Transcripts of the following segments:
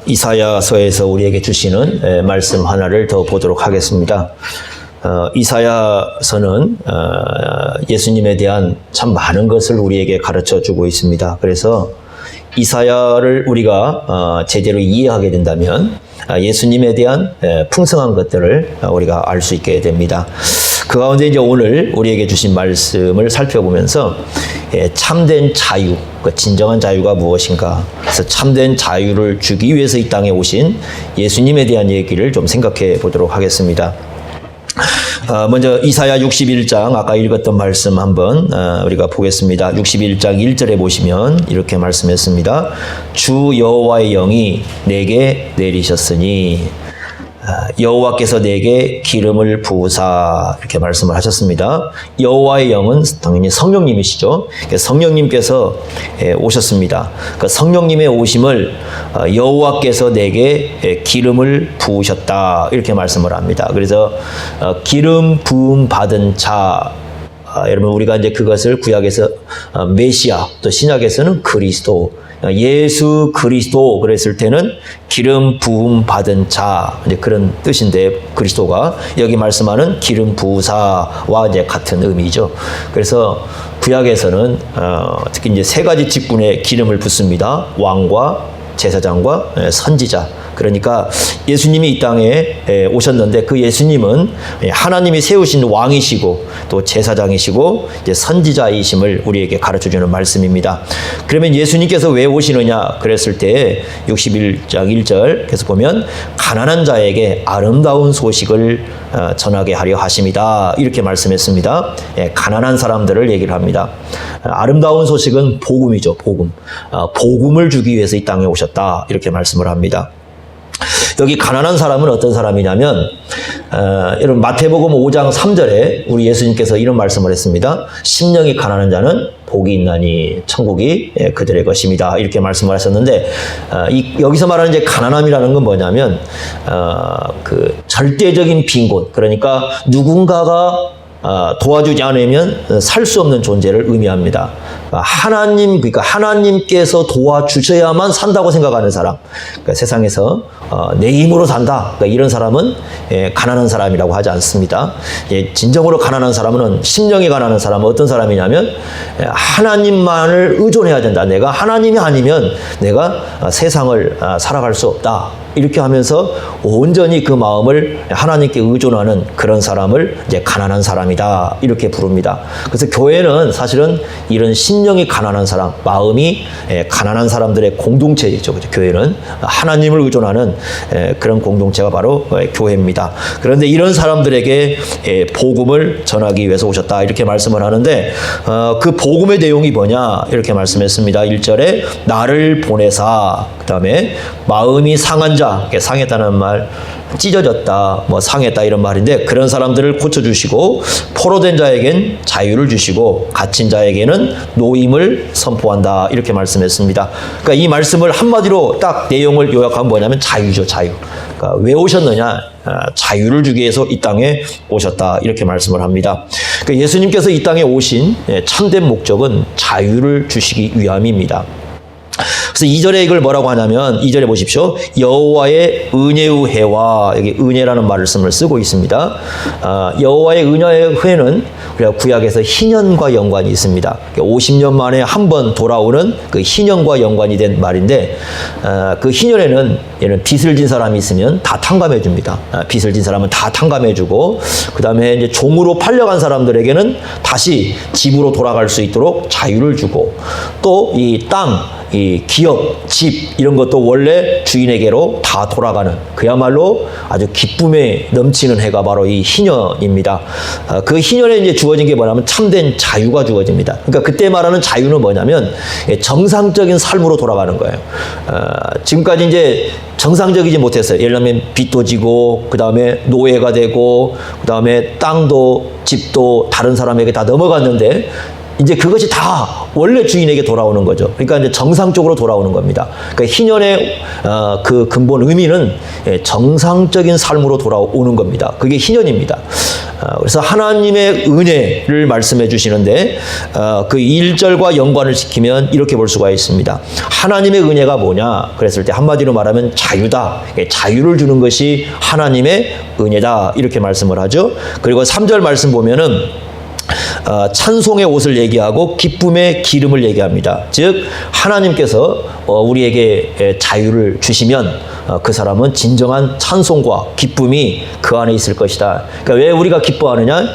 이사야서에서 우리에게 주시는 말씀 하나를 더 보도록 하겠습니다. 이사야서는 예수님에 대한 참 많은 것을 우리에게 가르쳐 주고 있습니다. 그래서 이사야를 우리가 제대로 이해하게 된다면 예수님에 대한 풍성한 것들을 우리가 알 수 있게 됩니다. 그 가운데 이제 오늘 우리에게 주신 말씀을 살펴보면서 참된 자유, 진정한 자유가 무엇인가, 그래서 참된 자유를 주기 위해서 이 땅에 오신 예수님에 대한 얘기를 좀 생각해 보도록 하겠습니다. 먼저 이사야 61장 아까 읽었던 말씀 한번 우리가 보겠습니다. 61장 1절에 보시면 이렇게 말씀했습니다. 주 여호와의 영이 내게 내리셨으니 여호와께서 내게 기름을 부으사, 이렇게 말씀을 하셨습니다. 여호와의 영은 당연히 성령님이시죠. 성령님께서 오셨습니다. 그 성령님의 오심을 여호와께서 내게 기름을 부으셨다, 이렇게 말씀을 합니다. 그래서 기름 부음 받은 자, 여러분 우리가 이제 그것을 구약에서 메시아, 또 신약에서는 그리스도, 예수 그리스도 그랬을 때는 기름 부음 받은 자, 이제 그런 뜻인데, 그리스도가 여기 말씀하는 기름 부으사와 이제 같은 의미죠. 그래서 구약에서는 특히 이제 세 가지 직분에 기름을 붓습니다. 왕과 제사장과 선지자. 그러니까 예수님이 이 땅에 오셨는데 그 예수님은 하나님이 세우신 왕이시고 또 제사장이시고 이제 선지자이심을 우리에게 가르쳐주는 말씀입니다. 그러면 예수님께서 왜 오시느냐 그랬을 때 61장 1절 계속 보면 가난한 자에게 아름다운 소식을 전하게 하려 하심이다, 이렇게 말씀했습니다. 가난한 사람들을 얘기를 합니다. 아름다운 소식은 복음이죠. 복음. 복음을 주기 위해서 이 땅에 오셨다, 이렇게 말씀을 합니다. 여기 가난한 사람은 어떤 사람이냐면 여러분 마태복음 5장 3절에 우리 예수님께서 이런 말씀을 했습니다. 심령이 가난한 자는 복이 있나니 천국이 그들의 것입니다, 이렇게 말씀을 하셨는데 여기서 말하는 이제 가난함이라는 건 뭐냐면 그 절대적인 빈곤, 그러니까 누군가가 도와주지 않으면 살 수 없는 존재를 의미합니다. 그러니까 하나님께서 도와주셔야만 산다고 생각하는 사람, 그러니까 세상에서 내 힘으로 산다, 그러니까 이런 사람은 가난한 사람이라고 하지 않습니다. 진정으로 가난한 사람은, 심령이 가난한 사람은 어떤 사람이냐면 하나님만을 의존해야 된다. 내가 하나님이 아니면 내가 세상을 살아갈 수 없다, 이렇게 하면서 온전히 그 마음을 하나님께 의존하는 그런 사람을 이제 가난한 사람이다, 이렇게 부릅니다. 그래서 교회는 사실은 이런 심령이 가난한 사람, 마음이 가난한 사람들의 공동체이죠. 교회는 하나님을 의존하는 그런 공동체가 바로 교회입니다. 그런데 이런 사람들에게 복음을 전하기 위해서 오셨다, 이렇게 말씀을 하는데 그 복음의 내용이 뭐냐 이렇게 말씀했습니다. 1절에 나를 보내사, 그 다음에 마음이 상한 자, 상했다는 말, 찢어졌다, 뭐 상했다 이런 말인데, 그런 사람들을 고쳐주시고 포로된 자에겐 자유를 주시고 갇힌 자에게는 노임을 선포한다, 이렇게 말씀했습니다. 그러니까 이 말씀을 한마디로 딱 내용을 요약하면 뭐냐면 자유죠, 자유. 그러니까 왜 오셨느냐, 자유를 주기 위해서 이 땅에 오셨다, 이렇게 말씀을 합니다. 그러니까 예수님께서 이 땅에 오신 참된 목적은 자유를 주시기 위함입니다. 그래서 2절에 이걸 뭐라고 하냐면, 2절에 보십시오. 여호와의 은혜의 해와, 여기 은혜라는 말씀을 쓰고 있습니다. 여호와의 은혜의 해는 우리가 구약에서 희년과 연관이 있습니다. 50년 만에 한 번 돌아오는 그 희년과 연관이 된 말인데, 그 희년에는 얘는 빚을 진 사람이 있으면 다 탕감해 줍니다. 빚을 진 사람은 다 탕감해 주고, 그 다음에 이제 종으로 팔려간 사람들에게는 다시 집으로 돌아갈 수 있도록 자유를 주고, 또 이 땅, 이 기업, 집 이런 것도 원래 주인에게로 다 돌아가는, 그야말로 아주 기쁨에 넘치는 해가 바로 이 희년입니다. 그 희년에 이제 주어진 게 뭐냐면 참된 자유가 주어집니다. 그러니까 그때 말하는 자유는 뭐냐면 정상적인 삶으로 돌아가는 거예요. 지금까지 이제 정상적이지 못했어요. 예를 들면 빚도 지고, 그 다음에 노예가 되고, 그 다음에 땅도 집도 다른 사람에게 다 넘어갔는데, 이제 그것이 다 원래 주인에게 돌아오는 거죠. 그러니까 이제 정상적으로 돌아오는 겁니다. 그러니까 희년의 그 근본 의미는 정상적인 삶으로 돌아오는 겁니다. 그게 희년입니다. 그래서 하나님의 은혜를 말씀해 주시는데 그 1절과 연관을 시키면 이렇게 볼 수가 있습니다. 하나님의 은혜가 뭐냐? 그랬을 때 한마디로 말하면 자유다. 자유를 주는 것이 하나님의 은혜다. 이렇게 말씀을 하죠. 그리고 3절 말씀 보면은 찬송의 옷을 얘기하고 기쁨의 기름을 얘기합니다. 즉 하나님께서 우리에게 자유를 주시면 그 사람은 진정한 찬송과 기쁨이 그 안에 있을 것이다. 그러니까 왜 우리가 기뻐하느냐?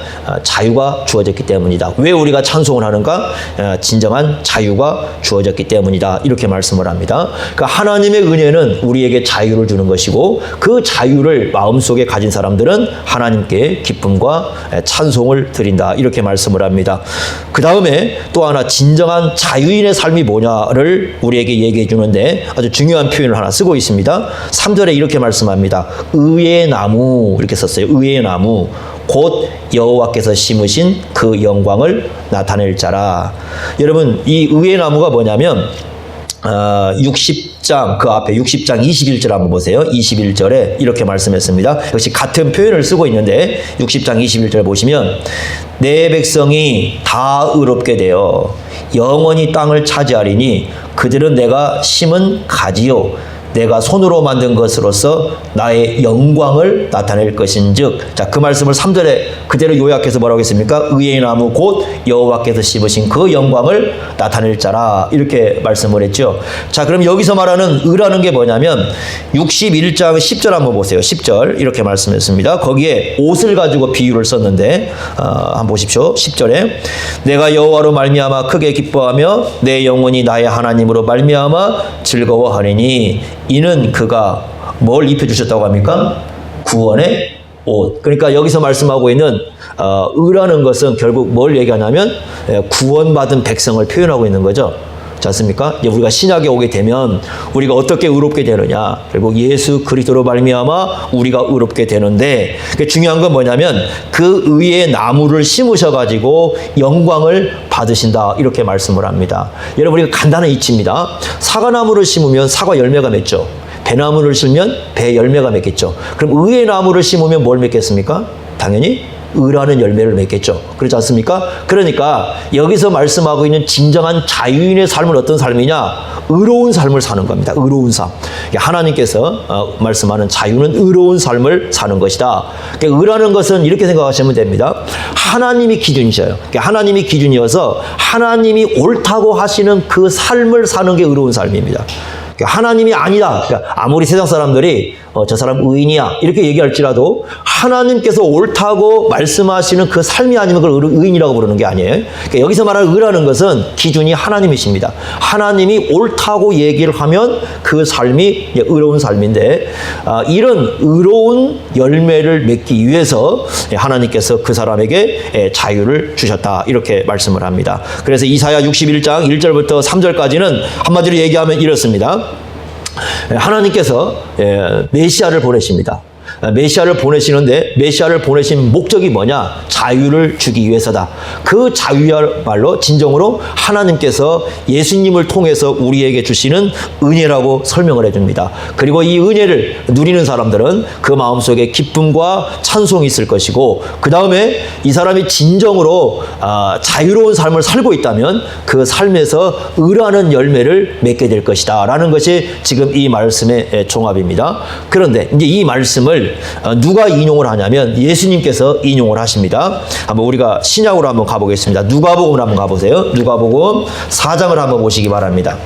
자유가 주어졌기 때문이다. 왜 우리가 찬송을 하는가? 진정한 자유가 주어졌기 때문이다. 이렇게 말씀을 합니다. 그러니까 하나님의 은혜는 우리에게 자유를 주는 것이고 그 자유를 마음속에 가진 사람들은 하나님께 기쁨과 찬송을 드린다. 이렇게 말씀을 합니다. 그 다음에 또 하나 진정한 자유인의 삶이 뭐냐를 우리에게 얘기해 주는데 아주 중요한 표현을 하나 쓰고 있습니다. 3절에 이렇게 말씀합니다. 의의 나무 이렇게 썼어요. 의의 나무 곧 여호와께서 심으신 그 영광을 나타낼 자라. 여러분 이 의의 나무가 뭐냐면 60장 그 앞에 60장 21절 한번 보세요. 21절에 이렇게 말씀했습니다. 역시 같은 표현을 쓰고 있는데 60장 21절 보시면 내 백성이 다 의롭게 되어 영원히 땅을 차지하리니 그들은 내가 심은 가지요 내가 손으로 만든 것으로서 나의 영광을 나타낼 것인즉. 자, 그 말씀을 3절에 그대로 요약해서 뭐라고 했습니까? 의의 나무 곧 여호와께서 심으신 그 영광을 나타낼 자라. 이렇게 말씀을 했죠. 자, 그럼 여기서 말하는 의라는 게 뭐냐면 61장 10절 한번 보세요. 10절 이렇게 말씀했습니다. 거기에 옷을 가지고 비유를 썼는데 한번 보십시오. 10절에 내가 여호와로 말미암아 크게 기뻐하며 내 영혼이 나의 하나님으로 말미암아 즐거워하리니 이는 그가 뭘 입혀주셨다고 합니까? 구원의 옷. 그러니까 여기서 말씀하고 있는 의라는 것은 결국 뭘 얘기하냐면 구원받은 백성을 표현하고 있는 거죠. 그렇지 않습니까? 이제 우리가 신약에 오게 되면 우리가 어떻게 의롭게 되느냐? 결국 예수 그리스도로 말미암아 우리가 의롭게 되는데 중요한 건 뭐냐면 그 의의 나무를 심으셔가지고 영광을 받으신다. 이렇게 말씀을 합니다. 여러분 우리가 간단한 이치입니다. 사과나무를 심으면 사과 열매가 맺죠. 배나무를 심으면 배 열매가 맺겠죠. 그럼 의의 나무를 심으면 뭘 맺겠습니까? 당연히 의라는 열매를 맺겠죠. 그렇지 않습니까? 그러니까 여기서 말씀하고 있는 진정한 자유인의 삶은 어떤 삶이냐? 의로운 삶을 사는 겁니다. 의로운 삶. 하나님께서 말씀하는 자유는 의로운 삶을 사는 것이다. 의라는 것은 이렇게 생각하시면 됩니다. 하나님이 기준이셔요. 하나님이 기준이어서 하나님이 옳다고 하시는 그 삶을 사는 게 의로운 삶입니다. 하나님이 아니다. 아무리 세상 사람들이 저 사람 의인이야 이렇게 얘기할지라도 하나님께서 옳다고 말씀하시는 그 삶이 아니면 그걸 의인이라고 부르는 게 아니에요. 그러니까 여기서 말하는 의라는 것은 기준이 하나님이십니다. 하나님이 옳다고 얘기를 하면 그 삶이 의로운 삶인데 이런 의로운 열매를 맺기 위해서 하나님께서 그 사람에게 자유를 주셨다. 이렇게 말씀을 합니다. 그래서 이사야 61장 1절부터 3절까지는 한마디로 얘기하면 이렇습니다. 하나님께서 메시아를 보내십니다. 메시아를 보내시는데 메시아를 보내신 목적이 뭐냐? 자유를 주기 위해서다. 그 자유야말로 진정으로 하나님께서 예수님을 통해서 우리에게 주시는 은혜라고 설명을 해줍니다. 그리고 이 은혜를 누리는 사람들은 그 마음속에 기쁨과 찬송이 있을 것이고 그 다음에 이 사람이 진정으로 자유로운 삶을 살고 있다면 그 삶에서 의라는 열매를 맺게 될 것이다 라는 것이 지금 이 말씀의 종합입니다. 그런데 이제 이 말씀을 누가 인용을 하냐면 예수님께서 인용을 하십니다. 한번 우리가 신약으로 한번 가보겠습니다. 누가복음을 한번 가보세요. 누가복음 4장을 한번 보시기 바랍니다.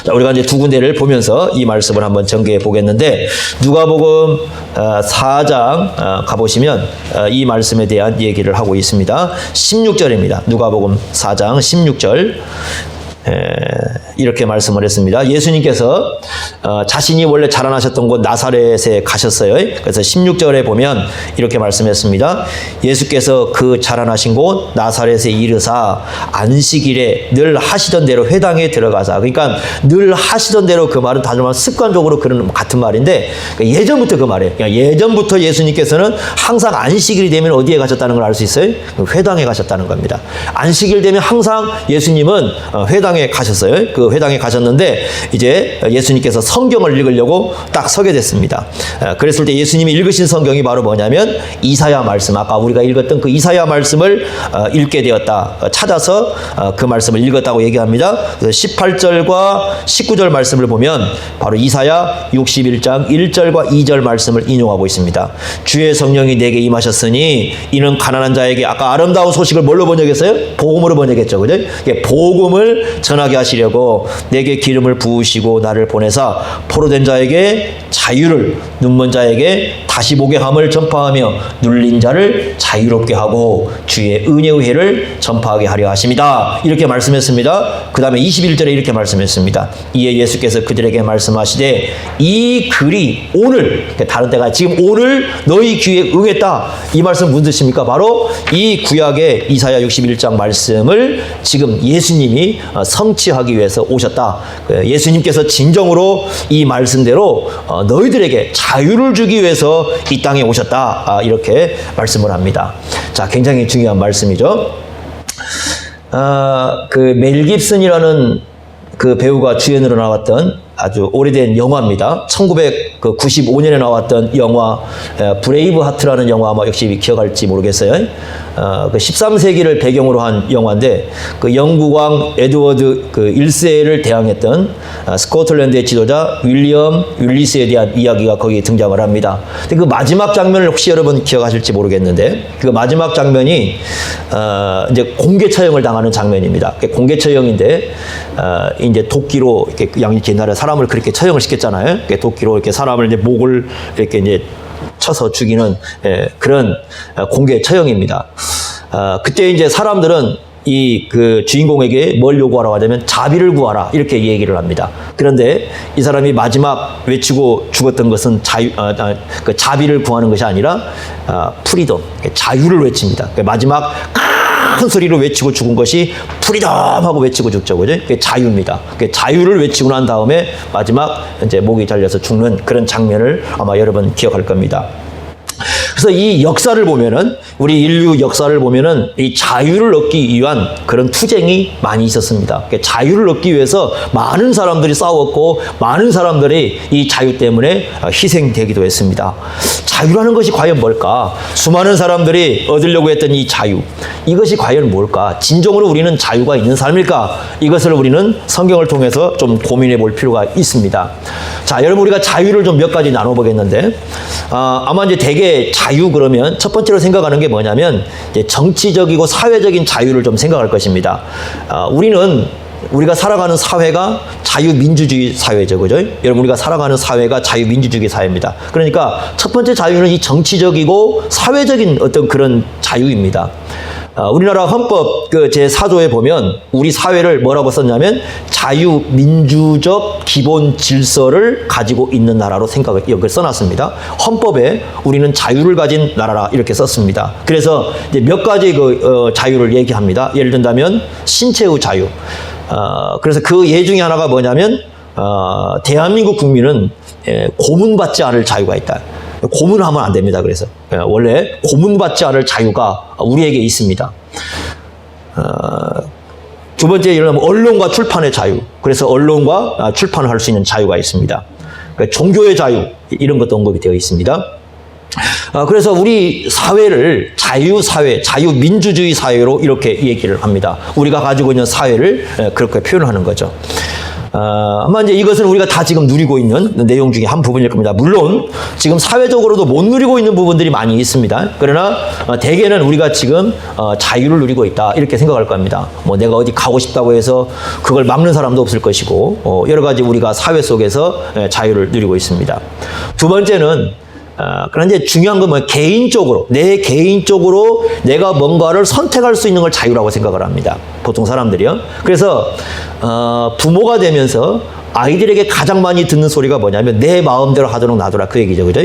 자, 우리가 이제 두 군데를 보면서 이 말씀을 한번 전개해 보겠는데 누가복음 4장 가보시면 이 말씀에 대한 얘기를 하고 있습니다. 16절입니다. 누가복음 4장 16절 이렇게 말씀을 했습니다. 예수님께서 자신이 원래 자라나셨던 곳 나사렛에 가셨어요. 그래서 16절에 보면 이렇게 말씀했습니다. 예수께서 그 자라나신 곳 나사렛에 이르사 안식일에 늘 하시던 대로 회당에 들어가사. 그러니까 늘 하시던 대로 그 말은 다시 말하면 습관적으로 그런 같은 말인데 예전부터 그 말이에요. 그러니까 예전부터 예수님께서는 항상 안식일이 되면 어디에 가셨다는 걸 알 수 있어요? 회당에 가셨다는 겁니다. 안식일 되면 항상 예수님은 회당에 회당에 가셨어요. 그 회당에 가셨는데 이제 예수님께서 성경을 읽으려고 딱 서게 됐습니다. 그랬을 때 예수님이 읽으신 성경이 바로 뭐냐면 이사야 말씀, 아까 우리가 읽었던 그 이사야 말씀을 읽게 되었다. 찾아서 그 말씀을 읽었다고 얘기합니다. 18절과 19절 말씀을 보면 바로 이사야 61장 1절과 2절 말씀을 인용하고 있습니다. 주의 성령이 내게 임하셨으니 이는 가난한 자에게, 아까 아름다운 소식을 뭘로 번역했어요? 복음으로 번역했죠. 그죠? 복음을 전하게 하시려고 내게 기름을 부으시고 나를 보내사 포로된 자에게 자유를, 눈먼 자에게 다시 보게 함을 전파하며 눌린 자를 자유롭게 하고 주의 은혜의 해를 전파하게 하려 하십니다. 이렇게 말씀했습니다. 그 다음에 21절에 이렇게 말씀했습니다. 이에 예수께서 그들에게 말씀하시되 이 글이 오늘, 다른 때가 지금 오늘 너희 귀에 응했다. 이 말씀 무슨 뜻입니까? 바로 이 구약의 이사야 61장 말씀을 지금 예수님이 성취하기 위해서 오셨다. 예수님께서 진정으로 이 말씀대로 너희들에게 자유를 주기 위해서 이 땅에 오셨다. 이렇게 말씀을 합니다. 자, 굉장히 중요한 말씀이죠. 그 멜 깁슨이라는 그 배우가 주연으로 나왔던 아주 오래된 영화입니다. 1995년에 나왔던 영화 브레이브 하트라는 영화 아마 역시 기억할지 모르겠어요. 그 13세기를 배경으로 한 영화인데 그 영국왕 에드워드 그 1세를 대항했던 스코틀랜드의 지도자 윌리엄 윌리스에 대한 이야기가 거기에 등장을 합니다. 근데 그 마지막 장면을 혹시 여러분 기억하실지 모르겠는데 그 마지막 장면이 이제 공개 처형을 당하는 장면입니다. 공개 처형인데 이제 도끼로 이렇게 옛날에 사람을 그렇게 처형을 시켰잖아요. 도끼로 이렇게 사람을 이제 목을 이렇게 이제 쳐서 죽이는 그런 공개 처형입니다. 그때 이제 사람들은 이 그 주인공에게 뭘 요구하라고 하냐면 자비를 구하라 이렇게 얘기를 합니다. 그런데 이 사람이 마지막 외치고 죽었던 것은 그 자비를 구하는 것이 아니라 프리덤, 자유를 외칩니다. 마지막 큰 소리로 외치고 죽은 것이 프리덤 하고 외치고 죽죠. 그죠? 그게 자유입니다. 자유를 외치고 난 다음에 마지막 이제 목이 잘려서 죽는 그런 장면을 아마 여러분 기억할 겁니다. 그래서 이 역사를 보면은, 우리 인류 역사를 보면은 이 자유를 얻기 위한 그런 투쟁이 많이 있었습니다. 자유를 얻기 위해서 많은 사람들이 싸웠고 많은 사람들이 이 자유 때문에 희생되기도 했습니다. 자유라는 것이 과연 뭘까? 수많은 사람들이 얻으려고 했던 이 자유, 이것이 과연 뭘까? 진정으로 우리는 자유가 있는 삶일까? 이것을 우리는 성경을 통해서 좀 고민해 볼 필요가 있습니다. 자, 여러분, 우리가 자유를 좀 몇 가지 나눠보겠는데, 아마 이제 대개 자유 그러면 첫 번째로 생각하는 게 뭐냐면 이제 정치적이고 사회적인 자유를 좀 생각할 것입니다. 우리가 살아가는 사회가 자유민주주의 사회죠. 그죠? 여러분, 우리가 살아가는 사회가 자유민주주의 사회입니다. 그러니까 첫 번째 자유는 이 정치적이고 사회적인 어떤 그런 자유입니다. 우리나라 헌법 그 제4조에 보면 우리 사회를 뭐라고 썼냐면 자유민주적 기본 질서를 가지고 있는 나라로 여기를 써놨습니다. 헌법에 우리는 자유를 가진 나라라 이렇게 썼습니다. 그래서 이제 몇 가지 자유를 얘기합니다. 예를 든다면 신체의 자유. 그래서 그 예 중에 하나가 뭐냐면 대한민국 국민은 고문받지 않을 자유가 있다. 고문하면 안 됩니다. 그래서 원래 고문받지 않을 자유가 우리에게 있습니다. 두 번째, 이런 언론과 출판의 자유. 그래서 언론과 출판을 할 수 있는 자유가 있습니다. 종교의 자유, 이런 것도 언급이 되어 있습니다. 그래서 우리 사회를 자유사회, 자유민주주의 사회로 이렇게 얘기를 합니다. 우리가 가지고 있는 사회를 그렇게 표현하는 거죠. 아마 이제 이것은 우리가 다 지금 누리고 있는 내용 중에 한 부분일 겁니다. 물론 지금 사회적으로도 못 누리고 있는 부분들이 많이 있습니다. 그러나 대개는 우리가 지금 자유를 누리고 있다 이렇게 생각할 겁니다. 뭐 내가 어디 가고 싶다고 해서 그걸 막는 사람도 없을 것이고 여러 가지 우리가 사회 속에서 자유를 누리고 있습니다. 두 번째는 그런데 이제 중요한 건 뭐예요? 내 개인적으로 내가 뭔가를 선택할 수 있는 걸 자유라고 생각을 합니다. 보통 사람들이요. 그래서 부모가 되면서 아이들에게 가장 많이 듣는 소리가 뭐냐면 내 마음대로 하도록 놔두라, 그 얘기죠. 그죠?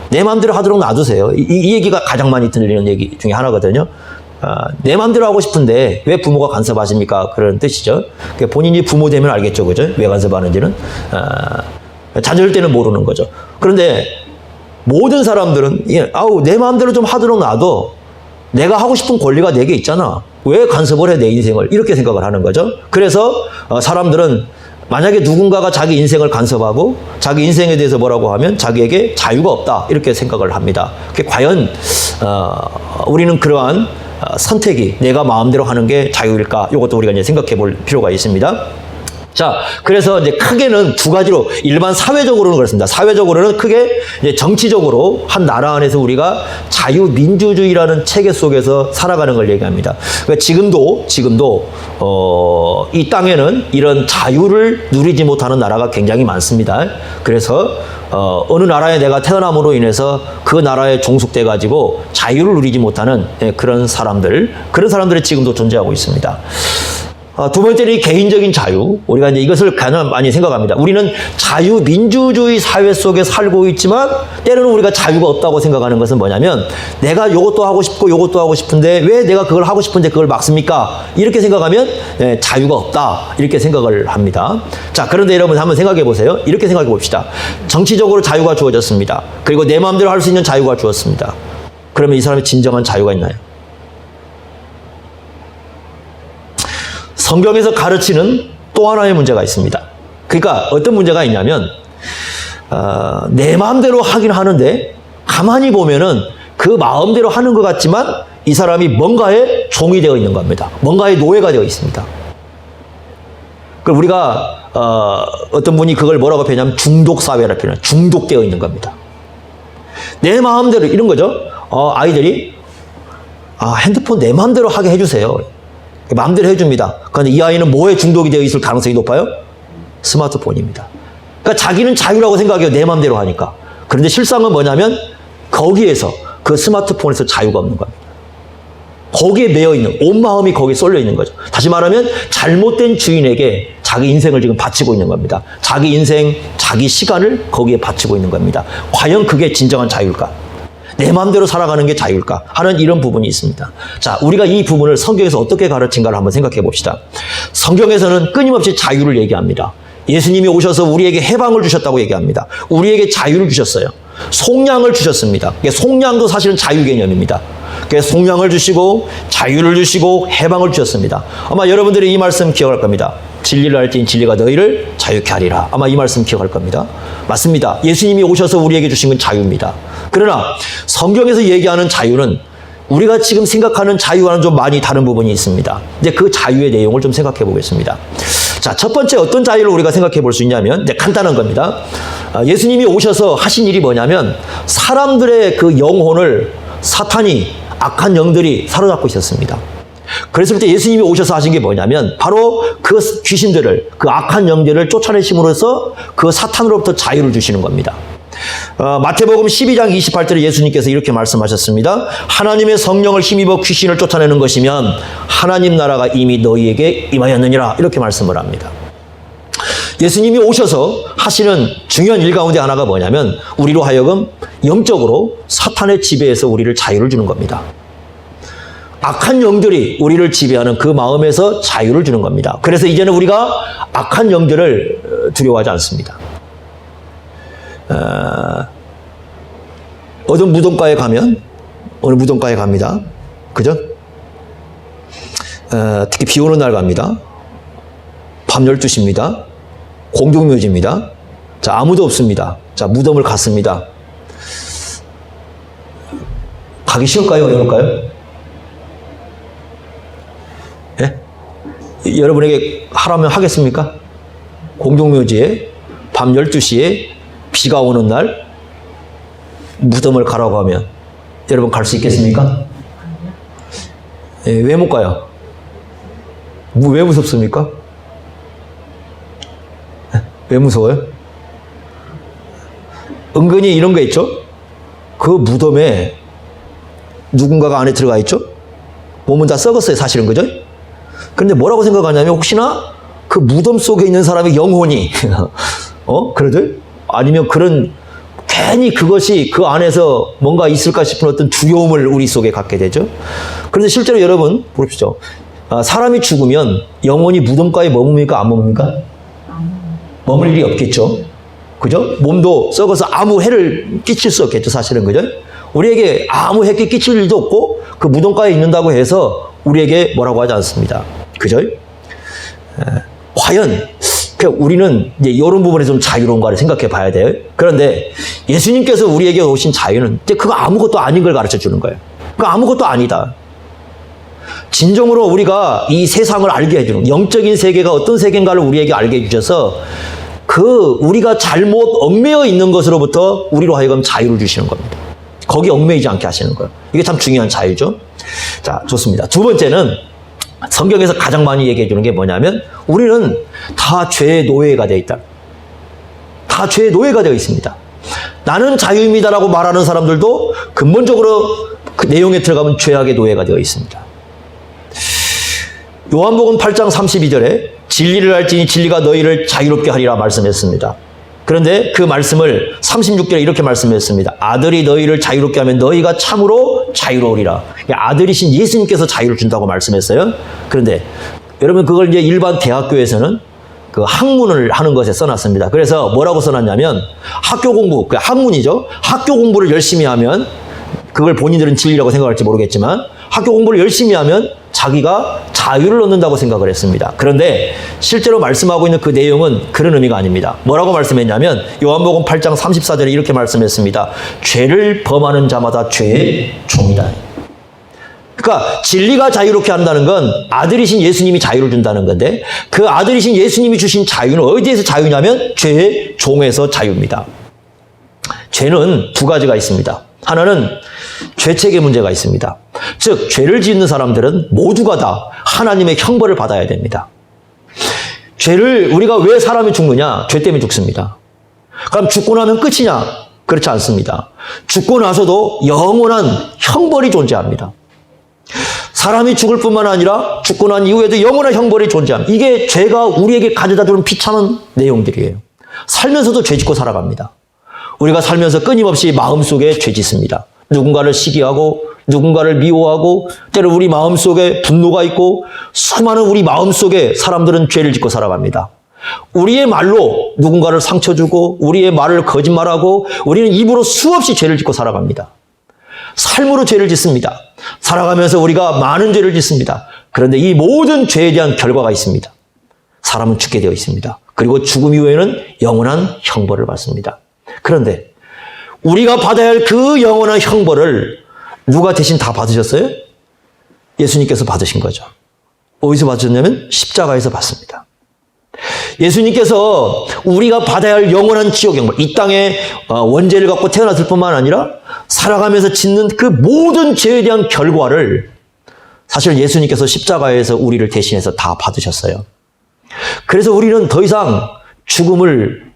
내 마음대로 하도록 놔두세요. 이 얘기가 가장 많이 들리는 얘기 중에 하나거든요. 내 마음대로 하고 싶은데 왜 부모가 간섭하십니까? 그런 뜻이죠. 본인이 부모 되면 알겠죠. 그죠? 왜 간섭하는지는. 자녀일 때는 모르는 거죠. 그런데 모든 사람들은 내 마음대로 좀 하도록 놔도 내가 하고 싶은 권리가 내게 있잖아. 왜 간섭을 해 내 인생을? 이렇게 생각을 하는 거죠. 그래서 사람들은 만약에 누군가가 자기 인생을 간섭하고 자기 인생에 대해서 뭐라고 하면 자기에게 자유가 없다 이렇게 생각을 합니다. 과연 우리는 그러한 선택이 내가 마음대로 하는 게 자유일까? 이것도 우리가 이제 생각해 볼 필요가 있습니다. 자, 그래서 이제 크게는 두 가지로 일반 사회적으로는 그렇습니다. 사회적으로는 크게 이제 정치적으로 한 나라 안에서 우리가 자유민주주의라는 체계 속에서 살아가는 걸 얘기합니다. 그러니까 지금도 이 땅에는 이런 자유를 누리지 못하는 나라가 굉장히 많습니다. 그래서 어느 나라에 내가 태어남으로 인해서 그 나라에 종속돼 가지고 자유를 누리지 못하는 그런 사람들이 지금도 존재하고 있습니다. 두 번째는 이 개인적인 자유. 우리가 이제 이것을 가장 많이 생각합니다. 우리는 자유민주주의 사회 속에 살고 있지만 때로는 우리가 자유가 없다고 생각하는 것은 뭐냐면 내가 이것도 하고 싶고 이것도 하고 싶은데 왜 내가 그걸 하고 싶은데 그걸 막습니까? 이렇게 생각하면 자유가 없다. 이렇게 생각을 합니다. 자, 그런데 여러분 한번 생각해 보세요. 이렇게 생각해 봅시다. 정치적으로 자유가 주어졌습니다. 그리고 내 마음대로 할 수 있는 자유가 주었습니다. 그러면 이 사람의 진정한 자유가 있나요? 성경에서 가르치는 또 하나의 문제가 있습니다. 그러니까 어떤 문제가 있냐면 내 마음대로 하긴 하는데 가만히 보면은 그 마음대로 하는 것 같지만 이 사람이 뭔가에 종이 되어 있는 겁니다. 뭔가에 노예가 되어 있습니다. 그럼 우리가 어떤 분이 그걸 뭐라고 표현하면 중독사회라고 표현해요. 중독되어 있는 겁니다. 내 마음대로 이런 거죠. 아이들이 핸드폰 내 마음대로 하게 해주세요. 마음대로 해줍니다. 그런데 이 아이는 뭐에 중독이 되어 있을 가능성이 높아요? 스마트폰입니다. 그러니까 자기는 자유라고 생각해요. 내 마음대로 하니까. 그런데 실상은 뭐냐면 거기에서 그 스마트폰에서 자유가 없는 겁니다. 거기에 매여 있는 온 마음이 거기에 쏠려 있는 거죠. 다시 말하면 잘못된 주인에게 자기 인생을 지금 바치고 있는 겁니다. 자기 인생, 자기 시간을 거기에 바치고 있는 겁니다. 과연 그게 진정한 자유일까? 내 마음대로 살아가는 게 자유일까 하는 이런 부분이 있습니다. 자, 우리가 이 부분을 성경에서 어떻게 가르친가를 한번 생각해 봅시다. 성경에서는 끊임없이 자유를 얘기합니다. 예수님이 오셔서 우리에게 해방을 주셨다고 얘기합니다. 우리에게 자유를 주셨어요. 속량을 주셨습니다. 속량도 사실은 자유 개념입니다. 속량을 주시고 자유를 주시고 해방을 주셨습니다. 아마 여러분들이 이 말씀 기억할 겁니다. 진리를 알지니 진리가 너희를 자유케 하리라. 아마 이 말씀 기억할 겁니다. 맞습니다. 예수님이 오셔서 우리에게 주신 건 자유입니다. 그러나 성경에서 얘기하는 자유는 우리가 지금 생각하는 자유와는 좀 많이 다른 부분이 있습니다. 이제 그 자유의 내용을 좀 생각해 보겠습니다. 자, 첫 번째 어떤 자유를 우리가 생각해 볼 수 있냐면 이제 간단한 겁니다. 예수님이 오셔서 하신 일이 뭐냐면 사람들의 그 영혼을 사탄이 악한 영들이 사로잡고 있었습니다. 그랬을 때 예수님이 오셔서 하신 게 뭐냐면 바로 그 귀신들을, 그 악한 영들을 쫓아내심으로써 그 사탄으로부터 자유를 주시는 겁니다. 마태복음 12장 28절에 예수님께서 이렇게 말씀하셨습니다. 하나님의 성령을 힘입어 귀신을 쫓아내는 것이면 하나님 나라가 이미 너희에게 임하였느니라. 이렇게 말씀을 합니다. 예수님이 오셔서 하시는 중요한 일 가운데 하나가 뭐냐면 우리로 하여금 영적으로 사탄의 지배에서 우리를 자유를 주는 겁니다. 악한 영들이 우리를 지배하는 그 마음에서 자유를 주는 겁니다. 그래서 이제는 우리가 악한 영들을 두려워하지 않습니다. 어떤 무덤가에 가면 어느 무덤가에 갑니다. 그죠? 특히 비 오는 날 갑니다. 밤 12시입니다. 공동묘지입니다. 자, 아무도 없습니다. 자, 무덤을 갔습니다. 가기 쉬울까요? 어려울까요? 예? 여러분에게 하라면 하겠습니까? 공동묘지에 밤 12시에 비가 오는 날 무덤을 가라고 하면 여러분 갈 수 있겠습니까? 예, 왜 못 가요? 왜 무섭습니까? 왜 무서워요? 은근히 이런 거 있죠? 그 무덤에 누군가가 안에 들어가 있죠? 몸은 다 썩었어요, 사실은, 그죠? 그런데 뭐라고 생각하냐면 혹시나 그 무덤 속에 있는 사람의 영혼이 그러죠? 아니면 그런 괜히 그것이 그 안에서 뭔가 있을까 싶은 어떤 두려움을 우리 속에 갖게 되죠. 그런데 실제로 여러분 보십시오. 사람이 죽으면 영혼이 무덤가에 머뭅니까? 안 머뭅니까? 머물 일이 없겠죠. 그죠? 몸도 썩어서 아무 해를 끼칠 수 없겠죠. 사실은, 그죠? 우리에게 아무 해 끼칠 일도 없고 그 무덤가에 있는다고 해서 우리에게 뭐라고 하지 않습니다. 그죠? 과연 우리는 이제 이런 부분에 좀 자유로운가를 생각해 봐야 돼요. 그런데 예수님께서 우리에게 오신 자유는 이제 그거 아무것도 아닌 걸 가르쳐 주는 거예요. 그거 아무것도 아니다. 진정으로 우리가 이 세상을 알게 해주는 영적인 세계가 어떤 세계인가를 우리에게 알게 해주셔서 우리가 잘못 얽매여 있는 것으로부터 우리로 하여금 자유를 주시는 겁니다. 거기 얽매이지 않게 하시는 거예요. 이게 참 중요한 자유죠. 자, 좋습니다. 두 번째는 성경에서 가장 많이 얘기해 주는 게 뭐냐면 우리는 다 죄의 노예가 되어 있다. 다 죄의 노예가 되어 있습니다. 나는 자유입니다라고 말하는 사람들도 근본적으로 그 내용에 들어가면 죄악의 노예가 되어 있습니다. 요한복음 8장 32절에 진리를 알지니 진리가 너희를 자유롭게 하리라 말씀했습니다. 그런데 그 말씀을 36절에 이렇게 말씀했습니다. 아들이 너희를 자유롭게 하면 너희가 참으로 자유로우리라. 아들이신 예수님께서 자유를 준다고 말씀했어요. 그런데 여러분 그걸 이제 일반 대학교에서는 그 학문을 하는 것에 써놨습니다. 그래서 뭐라고 써놨냐면 학교 공부, 그 학문이죠. 학교 공부를 열심히 하면 그걸 본인들은 진리라고 생각할지 모르겠지만 학교 공부를 열심히 하면 자기가 자유를 얻는다고 생각을 했습니다. 그런데 실제로 말씀하고 있는 그 내용은 그런 의미가 아닙니다. 뭐라고 말씀했냐면 요한복음 8장 34절에 이렇게 말씀했습니다. 죄를 범하는 자마다 죄의 종이다. 그러니까 진리가 자유롭게 한다는 건 아들이신 예수님이 자유를 준다는 건데 그 아들이신 예수님이 주신 자유는 어디에서 자유냐면 죄의 종에서 자유입니다. 죄는 두 가지가 있습니다. 하나는 죄책의 문제가 있습니다. 즉 죄를 짓는 사람들은 모두가 다 하나님의 형벌을 받아야 됩니다. 우리가 왜 사람이 죽느냐? 죄 때문에 죽습니다. 그럼 죽고 나면 끝이냐? 그렇지 않습니다. 죽고 나서도 영원한 형벌이 존재합니다. 사람이 죽을 뿐만 아니라 죽고 난 이후에도 영원한 형벌이 존재합니다. 이게 죄가 우리에게 가져다주는 비참한 내용들이에요. 살면서도 죄 짓고 살아갑니다. 우리가 살면서 끊임없이 마음속에 죄 짓습니다. 누군가를 시기하고 누군가를 미워하고 때로 우리 마음속에 분노가 있고 수많은 우리 마음속에 사람들은 죄를 짓고 살아갑니다. 우리의 말로 누군가를 상처 주고 우리의 말을 거짓말하고 우리는 입으로 수없이 죄를 짓고 살아갑니다. 삶으로 죄를 짓습니다. 살아가면서 우리가 많은 죄를 짓습니다. 그런데 이 모든 죄에 대한 결과가 있습니다. 사람은 죽게 되어 있습니다. 그리고 죽음 이후에는 영원한 형벌을 받습니다. 그런데 우리가 받아야 할 그 영원한 형벌을 누가 대신 다 받으셨어요? 예수님께서 받으신 거죠. 어디서 받으셨냐면 십자가에서 받습니다. 예수님께서 우리가 받아야 할 영원한 지옥 형벌, 이 땅에 원죄를 갖고 태어났을 뿐만 아니라 살아가면서 짓는 그 모든 죄에 대한 결과를 사실 예수님께서 십자가에서 우리를 대신해서 다 받으셨어요. 그래서 우리는 더 이상 죽음을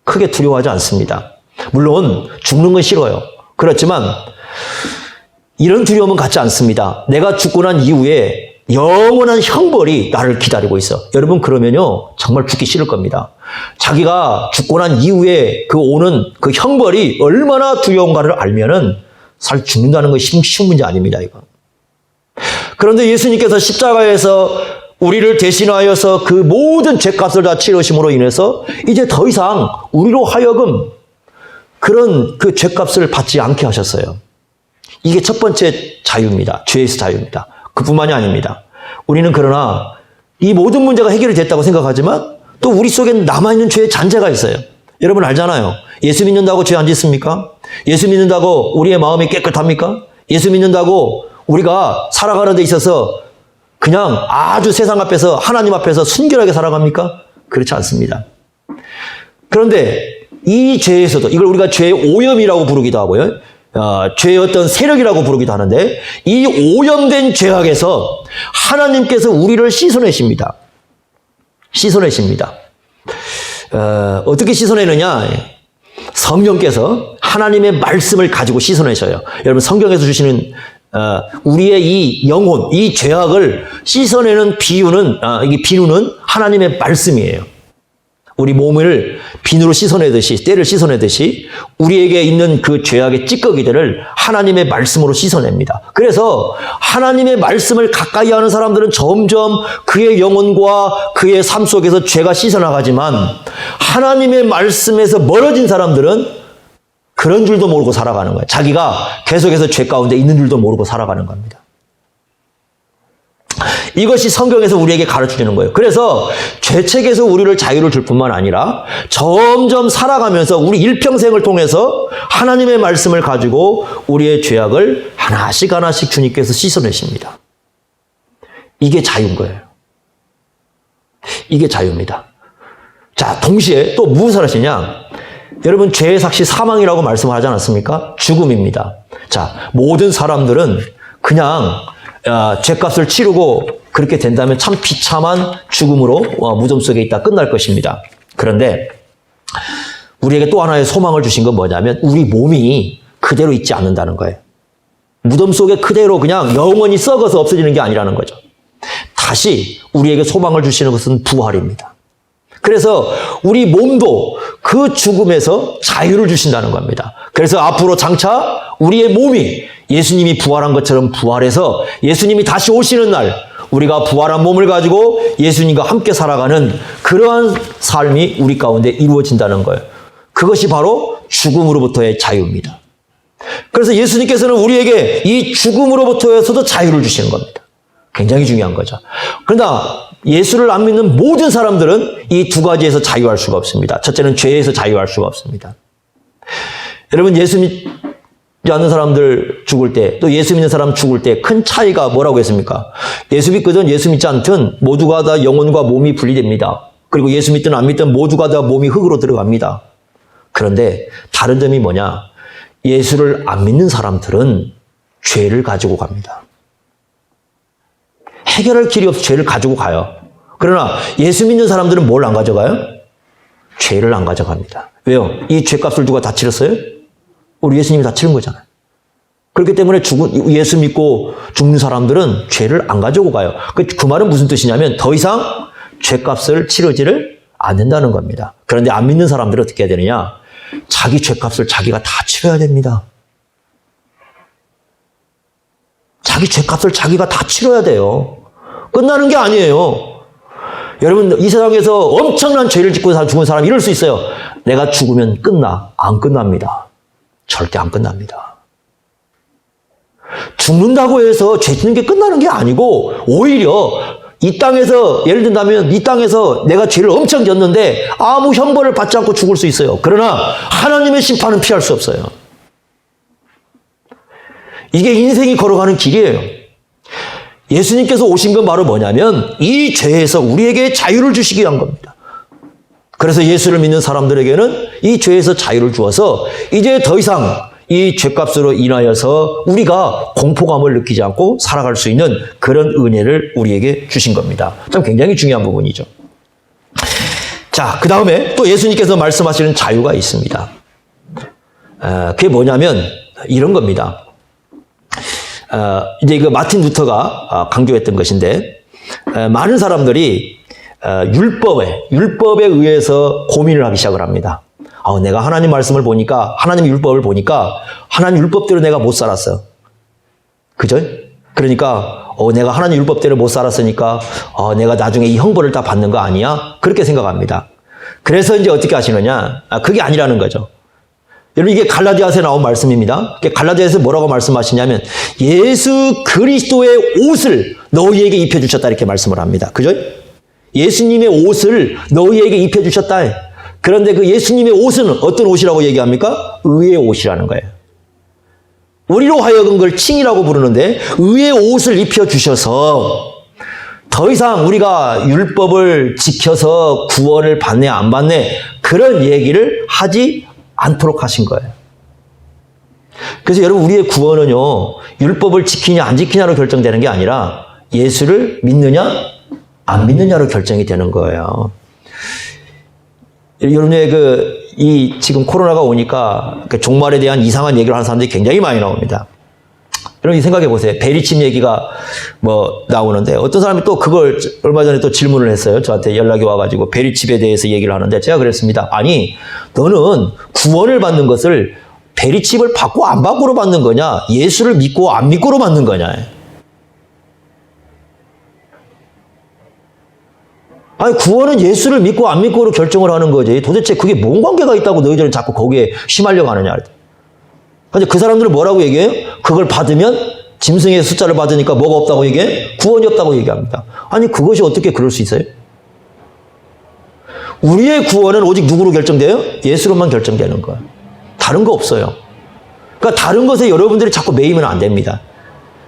크게 두려워하지 않습니다. 물론 죽는 건 싫어요. 그렇지만 이런 두려움은 갖지 않습니다. 내가 죽고 난 이후에 영원한 형벌이 나를 기다리고 있어. 여러분 그러면요 정말 죽기 싫을 겁니다. 자기가 죽고 난 이후에 오는 그 형벌이 얼마나 두려운가를 알면은 사실 죽는다는 건 쉬운 문제 아닙니다. 이거. 그런데 예수님께서 십자가에서 우리를 대신하여서 그 모든 죄값을 다 치르심으로 인해서 이제 더 이상 우리로 하여금 그런 그 죄값을 받지 않게 하셨어요. 이게 첫 번째 자유입니다. 죄에서 자유입니다. 그뿐만이 아닙니다. 우리는 그러나 이 모든 문제가 해결이 됐다고 생각하지만 또 우리 속엔 남아있는 죄의 잔재가 있어요. 여러분 알잖아요. 예수 믿는다고 죄 안 짓습니까? 예수 믿는다고 우리의 마음이 깨끗합니까? 예수 믿는다고 우리가 살아가는 데 있어서 그냥 아주 세상 앞에서 하나님 앞에서 순결하게 살아갑니까? 그렇지 않습니다. 그런데 이 죄에서도 이걸 우리가 죄의 오염이라고 부르기도 하고요. 죄의 어떤 세력이라고 부르기도 하는데 이 오염된 죄악에서 하나님께서 우리를 씻어내십니다. 씻어내십니다. 어떻게 씻어내느냐? 성령께서 하나님의 말씀을 가지고 씻어내셔요. 여러분 성경에서 주시는 우리의 이 영혼, 이 죄악을 씻어내는 비유는 하나님의 말씀이에요. 우리 몸을 비누로 씻어내듯이, 때를 씻어내듯이 우리에게 있는 그 죄악의 찌꺼기들을 하나님의 말씀으로 씻어냅니다. 그래서 하나님의 말씀을 가까이 하는 사람들은 점점 그의 영혼과 그의 삶 속에서 죄가 씻어나가지만 하나님의 말씀에서 멀어진 사람들은 그런 줄도 모르고 살아가는 거예요. 자기가 계속해서 죄 가운데 있는 줄도 모르고 살아가는 겁니다. 이것이 성경에서 우리에게 가르쳐주는 거예요. 그래서 죄책에서 우리를 자유를 줄 뿐만 아니라 점점 살아가면서 우리 일평생을 통해서 하나님의 말씀을 가지고 우리의 죄악을 하나씩 하나씩 주님께서 씻어내십니다. 이게 자유인 거예요. 이게 자유입니다. 자, 동시에 또 무엇을 하시냐? 여러분, 죄의 삭시 사망이라고 말씀을 하지 않았습니까? 죽음입니다. 자, 모든 사람들은 그냥 죄값을 치르고 그렇게 된다면 참 비참한 죽음으로 무덤 속에 있다 끝날 것입니다. 그런데 우리에게 또 하나의 소망을 주신 건 뭐냐면 우리 몸이 그대로 있지 않는다는 거예요. 무덤 속에 그대로 그냥 영원히 썩어서 없어지는 게 아니라는 거죠. 다시 우리에게 소망을 주시는 것은 부활입니다. 그래서 우리 몸도 그 죽음에서 자유를 주신다는 겁니다. 그래서 앞으로 장차 우리의 몸이 예수님이 부활한 것처럼 부활해서 예수님이 다시 오시는 날 우리가 부활한 몸을 가지고 예수님과 함께 살아가는 그러한 삶이 우리 가운데 이루어진다는 거예요. 그것이 바로 죽음으로부터의 자유입니다. 그래서 예수님께서는 우리에게 이 죽음으로부터에서도 자유를 주시는 겁니다. 굉장히 중요한 거죠. 그러나 예수를 안 믿는 모든 사람들은 이 두 가지에서 자유할 수가 없습니다. 첫째는 죄에서 자유할 수가 없습니다. 여러분, 예수 믿지 않는 사람들 죽을 때, 또 예수 믿는 사람 죽을 때 큰 차이가 뭐라고 했습니까? 예수 믿거든 예수 믿지 않든 모두가 다 영혼과 몸이 분리됩니다. 그리고 예수 믿든 안 믿든 모두가 다 몸이 흙으로 들어갑니다. 그런데 다른 점이 뭐냐? 예수를 안 믿는 사람들은 죄를 가지고 갑니다. 해결할 길이 없어 죄를 가지고 가요. 그러나 예수 믿는 사람들은 뭘 안 가져가요? 죄를 안 가져갑니다. 왜요? 이 죄값을 누가 다 치렀어요? 우리 예수님이 다 치른 거잖아요. 그렇기 때문에 예수 믿고 죽는 사람들은 죄를 안 가지고 가요. 그 말은 무슨 뜻이냐면 더 이상 죄값을 치르지를 않는다는 겁니다. 그런데 안 믿는 사람들은 어떻게 해야 되느냐? 자기 죄값을 자기가 다 치러야 됩니다. 자기 죄값을 자기가 다 치러야 돼요. 끝나는 게 아니에요. 여러분, 이 세상에서 엄청난 죄를 짓고 죽은 사람 이럴 수 있어요. 내가 죽으면 끝나. 안 끝납니다. 절대 안 끝납니다. 죽는다고 해서 죄 짓는 게 끝나는 게 아니고 오히려 이 땅에서 예를 든다면 이 땅에서 내가 죄를 엄청 졌는데 아무 형벌을 받지 않고 죽을 수 있어요. 그러나 하나님의 심판은 피할 수 없어요. 이게 인생이 걸어가는 길이에요. 예수님께서 오신 건 바로 뭐냐면 이 죄에서 우리에게 자유를 주시기 위한 겁니다. 그래서 예수를 믿는 사람들에게는 이 죄에서 자유를 주어서 이제 더 이상 이 죄값으로 인하여서 우리가 공포감을 느끼지 않고 살아갈 수 있는 그런 은혜를 우리에게 주신 겁니다. 참 굉장히 중요한 부분이죠. 자, 그 다음에 또 예수님께서 말씀하시는 자유가 있습니다. 그게 뭐냐면 이런 겁니다. 이제 그 마틴 루터가 강조했던 것인데, 많은 사람들이 율법에 의해서 고민을 하기 시작을 합니다. 내가 하나님 말씀을 보니까, 하나님 율법을 보니까, 하나님 율법대로 내가 못 살았어. 그죠? 그러니까, 내가 하나님 율법대로 못 살았으니까, 내가 나중에 이 형벌을 다 받는 거 아니야? 그렇게 생각합니다. 그래서 이제 어떻게 하시느냐? 그게 아니라는 거죠. 여러분, 이게 갈라디아서에 나온 말씀입니다. 갈라디아서에서 뭐라고 말씀하시냐면 예수 그리스도의 옷을 너희에게 입혀주셨다 이렇게 말씀을 합니다. 그죠? 예수님의 옷을 너희에게 입혀주셨다. 그런데 그 예수님의 옷은 어떤 옷이라고 얘기합니까? 의의 옷이라는 거예요. 우리로 하여금 그걸 칭이라고 부르는데 의의 옷을 입혀주셔서 더 이상 우리가 율법을 지켜서 구원을 받네 안 받네 그런 얘기를 하지 않도록 하신 거예요. 그래서 여러분, 우리의 구원은요, 율법을 지키냐 안 지키냐로 결정되는 게 아니라 예수를 믿느냐 안 믿느냐로 결정이 되는 거예요. 여러분의 이 지금 코로나가 오니까 종말에 대한 이상한 얘기를 하는 사람들이 굉장히 많이 나옵니다. 여러분 생각해 보세요. 베리칩 얘기가 나오는데 어떤 사람이 또 그걸 얼마 전에 또 질문을 했어요. 저한테 연락이 와가지고 베리칩에 대해서 얘기를 하는데 제가 그랬습니다. 아니, 너는 구원을 받는 것을 베리칩을 받고 안 받고로 받는 거냐? 예수를 믿고 안 믿고로 받는 거냐? 아니, 구원은 예수를 믿고 안 믿고로 결정을 하는 거지. 도대체 그게 뭔 관계가 있다고 너희들은 자꾸 거기에 휘말려 가느냐? 근데 그 사람들은 뭐라고 얘기해요? 그걸 받으면 짐승의 숫자를 받으니까 뭐가 없다고 얘기해? 구원이 없다고 얘기합니다. 아니 그것이 어떻게 그럴 수 있어요? 우리의 구원은 오직 누구로 결정돼요? 예수로만 결정되는 거예요. 다른 거 없어요. 그러니까 다른 것에 여러분들이 자꾸 매이면 안 됩니다.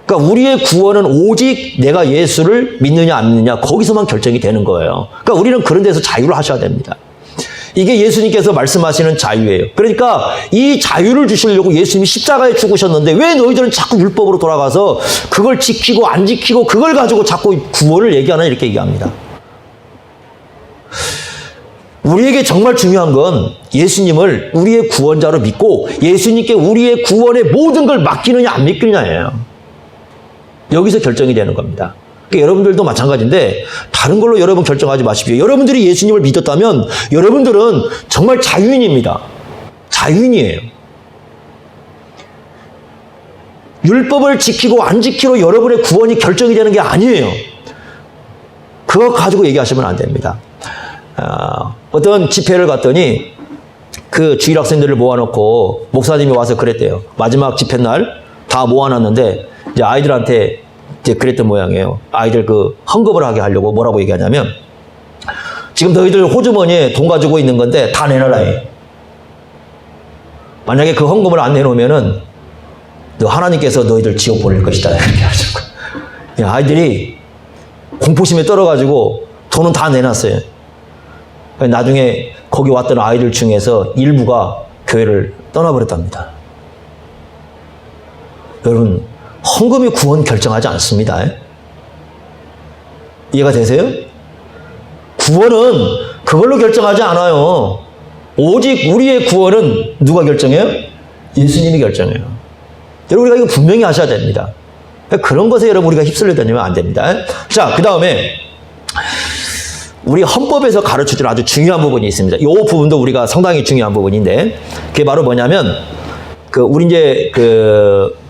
그러니까 우리의 구원은 오직 내가 예수를 믿느냐 안 믿느냐 거기서만 결정이 되는 거예요. 그러니까 우리는 그런 데서 자유를 하셔야 됩니다. 이게 예수님께서 말씀하시는 자유예요. 그러니까 이 자유를 주시려고 예수님이 십자가에 죽으셨는데 왜 너희들은 자꾸 율법으로 돌아가서 그걸 지키고 안 지키고 그걸 가지고 자꾸 구원을 얘기하나 이렇게 얘기합니다. 우리에게 정말 중요한 건 예수님을 우리의 구원자로 믿고 예수님께 우리의 구원의 모든 걸 맡기느냐 안 맡기느냐예요. 여기서 결정이 되는 겁니다. 그러니까 여러분들도 마찬가지인데 다른 걸로 여러분 결정하지 마십시오. 여러분들이 예수님을 믿었다면 여러분들은 정말 자유인입니다. 자유인이에요. 율법을 지키고 안 지키로 여러분의 구원이 결정이 되는 게 아니에요. 그거 가지고 얘기하시면 안 됩니다. 어떤 집회를 갔더니 그 주일 학생들을 모아놓고 목사님이 와서 그랬대요. 마지막 집회 날 다 모아놨는데 이제 아이들한테 이제 그랬던 모양이에요. 아이들 그 헌금을 하게 하려고 뭐라고 얘기하냐면 지금 너희들 호주머니에 돈 가지고 있는 건데 다 내놔라 해. 만약에 그 헌금을 안 내놓으면은 너 하나님께서 너희들 지옥 보낼 것이다 이렇게 하셨고 아이들이 공포심에 떨어가지고 돈은 다 내놨어요. 나중에 거기 왔던 아이들 중에서 일부가 교회를 떠나버렸답니다. 여러분 헌금이 구원 결정하지 않습니다. 이해가 되세요? 구원은 그걸로 결정하지 않아요. 오직 우리의 구원은 누가 결정해요? 예수님이 결정해요. 여러분 우리가 이거 분명히 하셔야 됩니다. 그런 것에 여러분 우리가 휩쓸려 다니면 안 됩니다. 자, 그 다음에 우리 헌법에서 가르쳐주는 아주 중요한 부분이 있습니다. 이 부분도 우리가 상당히 중요한 부분인데 그게 바로 뭐냐면 우리 이제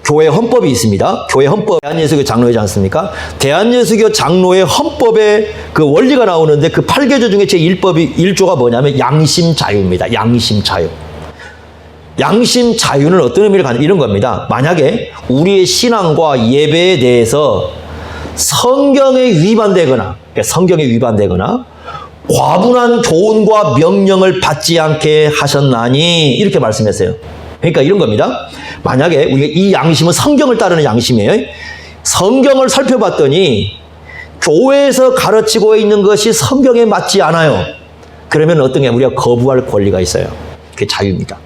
교회 헌법이 있습니다. 교회 헌법, 대한예수교 장로회지 않습니까? 대한예수교 장로회 헌법에 그 원리가 나오는데 그 8개조 중에 제 1조가 뭐냐면 양심 자유입니다. 양심 자유. 양심 자유는 어떤 의미를 갖는 이런 겁니다. 만약에 우리의 신앙과 예배에 대해서 성경에 위반되거나 과분한 교훈과 명령을 받지 않게 하셨나니 이렇게 말씀했어요. 그러니까 이런 겁니다. 만약에 우리가 이 양심은 성경을 따르는 양심이에요. 성경을 살펴봤더니 교회에서 가르치고 있는 것이 성경에 맞지 않아요. 그러면 어떤 게 우리가 거부할 권리가 있어요. 그게 자유입니다.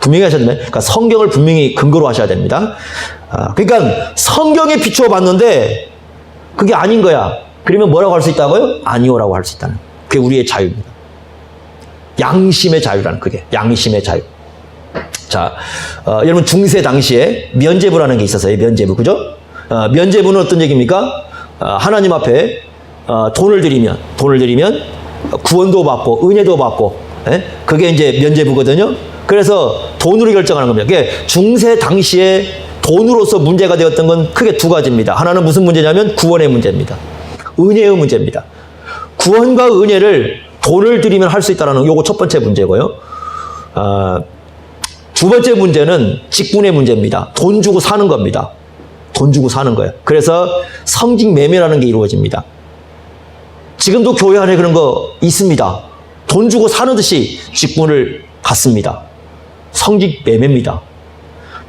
분명히 하셔야 됩니다. 그러니까 성경을 분명히 근거로 하셔야 됩니다. 그러니까 성경에 비추어 봤는데 그게 아닌 거야. 그러면 뭐라고 할 수 있다고요? 아니오라고 할 수 있다는. 그게 우리의 자유입니다. 양심의 자유라는 그게 양심의 자유. 자, 여러분 중세 당시에 면죄부라는 게 있었어요. 면죄부, 그죠? 면죄부는 어떤 얘기입니까? 하나님 앞에 돈을 드리면 구원도 받고 은혜도 받고, 그게 이제 면죄부거든요. 그래서 돈으로 결정하는 겁니다. 그게 중세 당시에 돈으로서 문제가 되었던 건 크게 두 가지입니다. 하나는 무슨 문제냐면 구원의 문제입니다. 은혜의 문제입니다. 구원과 은혜를 돈을 들이면 할 수 있다는 요거 첫 번째 문제고요. 두 번째 문제는 직분의 문제입니다. 돈 주고 사는 겁니다. 돈 주고 사는 거예요. 그래서 성직 매매라는 게 이루어집니다. 지금도 교회 안에 그런 거 있습니다. 돈 주고 사는 듯이 직분을 갖습니다. 성직 매매입니다.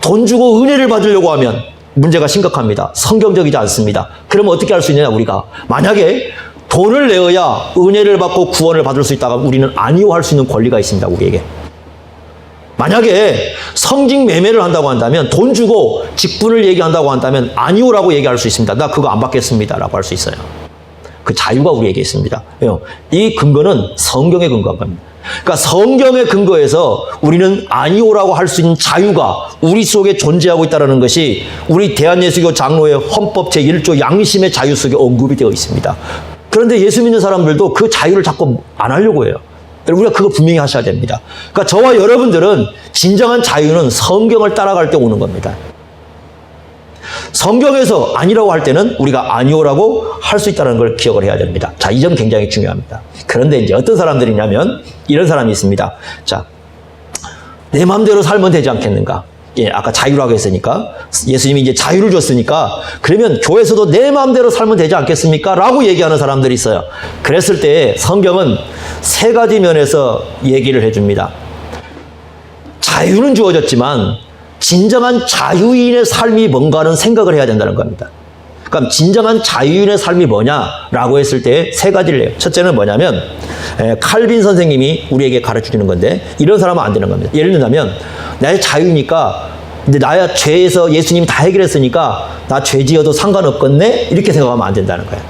돈 주고 은혜를 받으려고 하면 문제가 심각합니다. 성경적이지 않습니다. 그러면 어떻게 할 수 있느냐 우리가. 만약에 돈을 내어야 은혜를 받고 구원을 받을 수 있다가 우리는 아니오 할 수 있는 권리가 있습니다. 우리에게. 만약에 성직 매매를 한다고 한다면 돈 주고 직분을 얘기한다고 한다면 아니오라고 얘기할 수 있습니다. 나 그거 안 받겠습니다 라고 할 수 있어요. 그 자유가 우리에게 있습니다. 이 근거는 성경에 근거한 겁니다. 그러니까 성경의 근거에서 우리는 아니오라고 할 수 있는 자유가 우리 속에 존재하고 있다는 것이 우리 대한예수교 장로회 헌법 제1조 양심의 자유 속에 언급이 되어 있습니다. 그런데 예수 믿는 사람들도 그 자유를 자꾸 안 하려고 해요. 우리가 그거 분명히 하셔야 됩니다. 그러니까 저와 여러분들은 진정한 자유는 성경을 따라갈 때 오는 겁니다. 성경에서 아니라고 할 때는 우리가 아니오라고 할 수 있다는 걸 기억을 해야 됩니다. 자, 이 점 굉장히 중요합니다. 그런데 이제 어떤 사람들이냐면 이런 사람이 있습니다. 자, 내 마음대로 살면 되지 않겠는가? 예, 아까 자유라고 했으니까 예수님이 이제 자유를 줬으니까 그러면 교회에서도 내 마음대로 살면 되지 않겠습니까? 라고 얘기하는 사람들이 있어요. 그랬을 때 성경은 세 가지 면에서 얘기를 해줍니다. 자유는 주어졌지만 진정한 자유인의 삶이 뭔가는 생각을 해야 된다는 겁니다. 그럼 진정한 자유인의 삶이 뭐냐라고 했을 때 세 가지를 해요. 첫째는 뭐냐면 칼빈 선생님이 우리에게 가르쳐주는 건데 이런 사람은 안 되는 겁니다. 예를 들면 나의 자유니까 근데 나야 죄에서 예수님이 다 해결했으니까 나 죄 지어도 상관없겠네 이렇게 생각하면 안 된다는 거예요.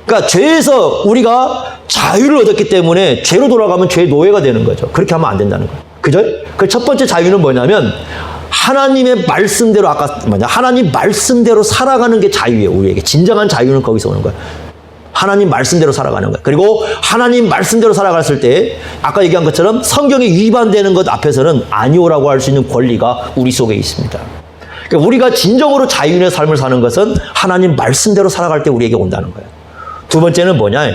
그러니까 죄에서 우리가 자유를 얻었기 때문에 죄로 돌아가면 죄의 노예가 되는 거죠. 그렇게 하면 안 된다는 거예요. 그죠? 그 첫 번째 자유는 뭐냐면 하나님의 말씀대로 하나님 말씀대로 살아가는 게 자유예요. 우리에게 진정한 자유는 거기서 오는 거예요. 하나님 말씀대로 살아가는 거예요. 그리고 하나님 말씀대로 살아갔을 때 아까 얘기한 것처럼 성경에 위반되는 것 앞에서는 아니오라고 할 수 있는 권리가 우리 속에 있습니다. 그러니까 우리가 진정으로 자유인의 삶을 사는 것은 하나님 말씀대로 살아갈 때 우리에게 온다는 거예요. 두 번째는 뭐냐?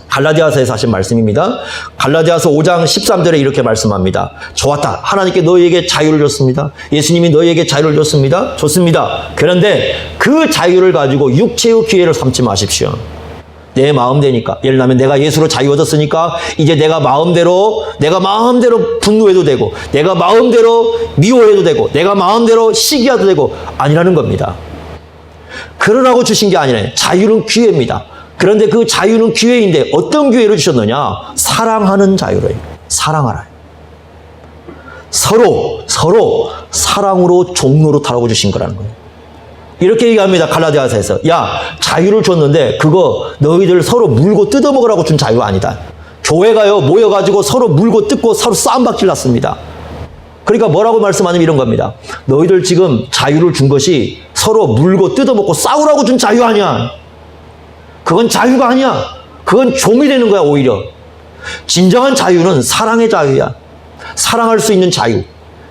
갈라디아서에서 하신 말씀입니다. 갈라디아서 5장 13절에 이렇게 말씀합니다. 좋았다. 하나님께 너희에게 자유를 줬습니다. 예수님이 너희에게 자유를 줬습니다. 좋습니다. 그런데 그 자유를 가지고 육체의 기회를 삼지 마십시오. 내 마음대니까. 예를 들면 내가 예수로 자유 얻었으니까 이제 내가 마음대로 분노해도 되고 내가 마음대로 미워해도 되고 내가 마음대로 시기해도 되고 아니라는 겁니다. 그러라고 주신 게 아니라 자유는 기회입니다. 그런데 그 자유는 기회인데 어떤 기회를 주셨느냐? 사랑하는 자유를. 사랑하라. 서로 사랑으로 종로로 타라고 주신 거라는 거예요. 이렇게 얘기합니다. 갈라디아서에서. 야, 자유를 줬는데 그거 너희들 서로 물고 뜯어먹으라고 준 자유가 아니다. 교회가요 모여가지고 서로 물고 뜯고 서로 싸움박질 났습니다. 그러니까 뭐라고 말씀하냐면 이런 겁니다. 너희들 지금 자유를 준 것이 서로 물고 뜯어먹고 싸우라고 준 자유 아니야. 그건 자유가 아니야. 그건 종이 되는 거야, 오히려. 진정한 자유는 사랑의 자유야. 사랑할 수 있는 자유.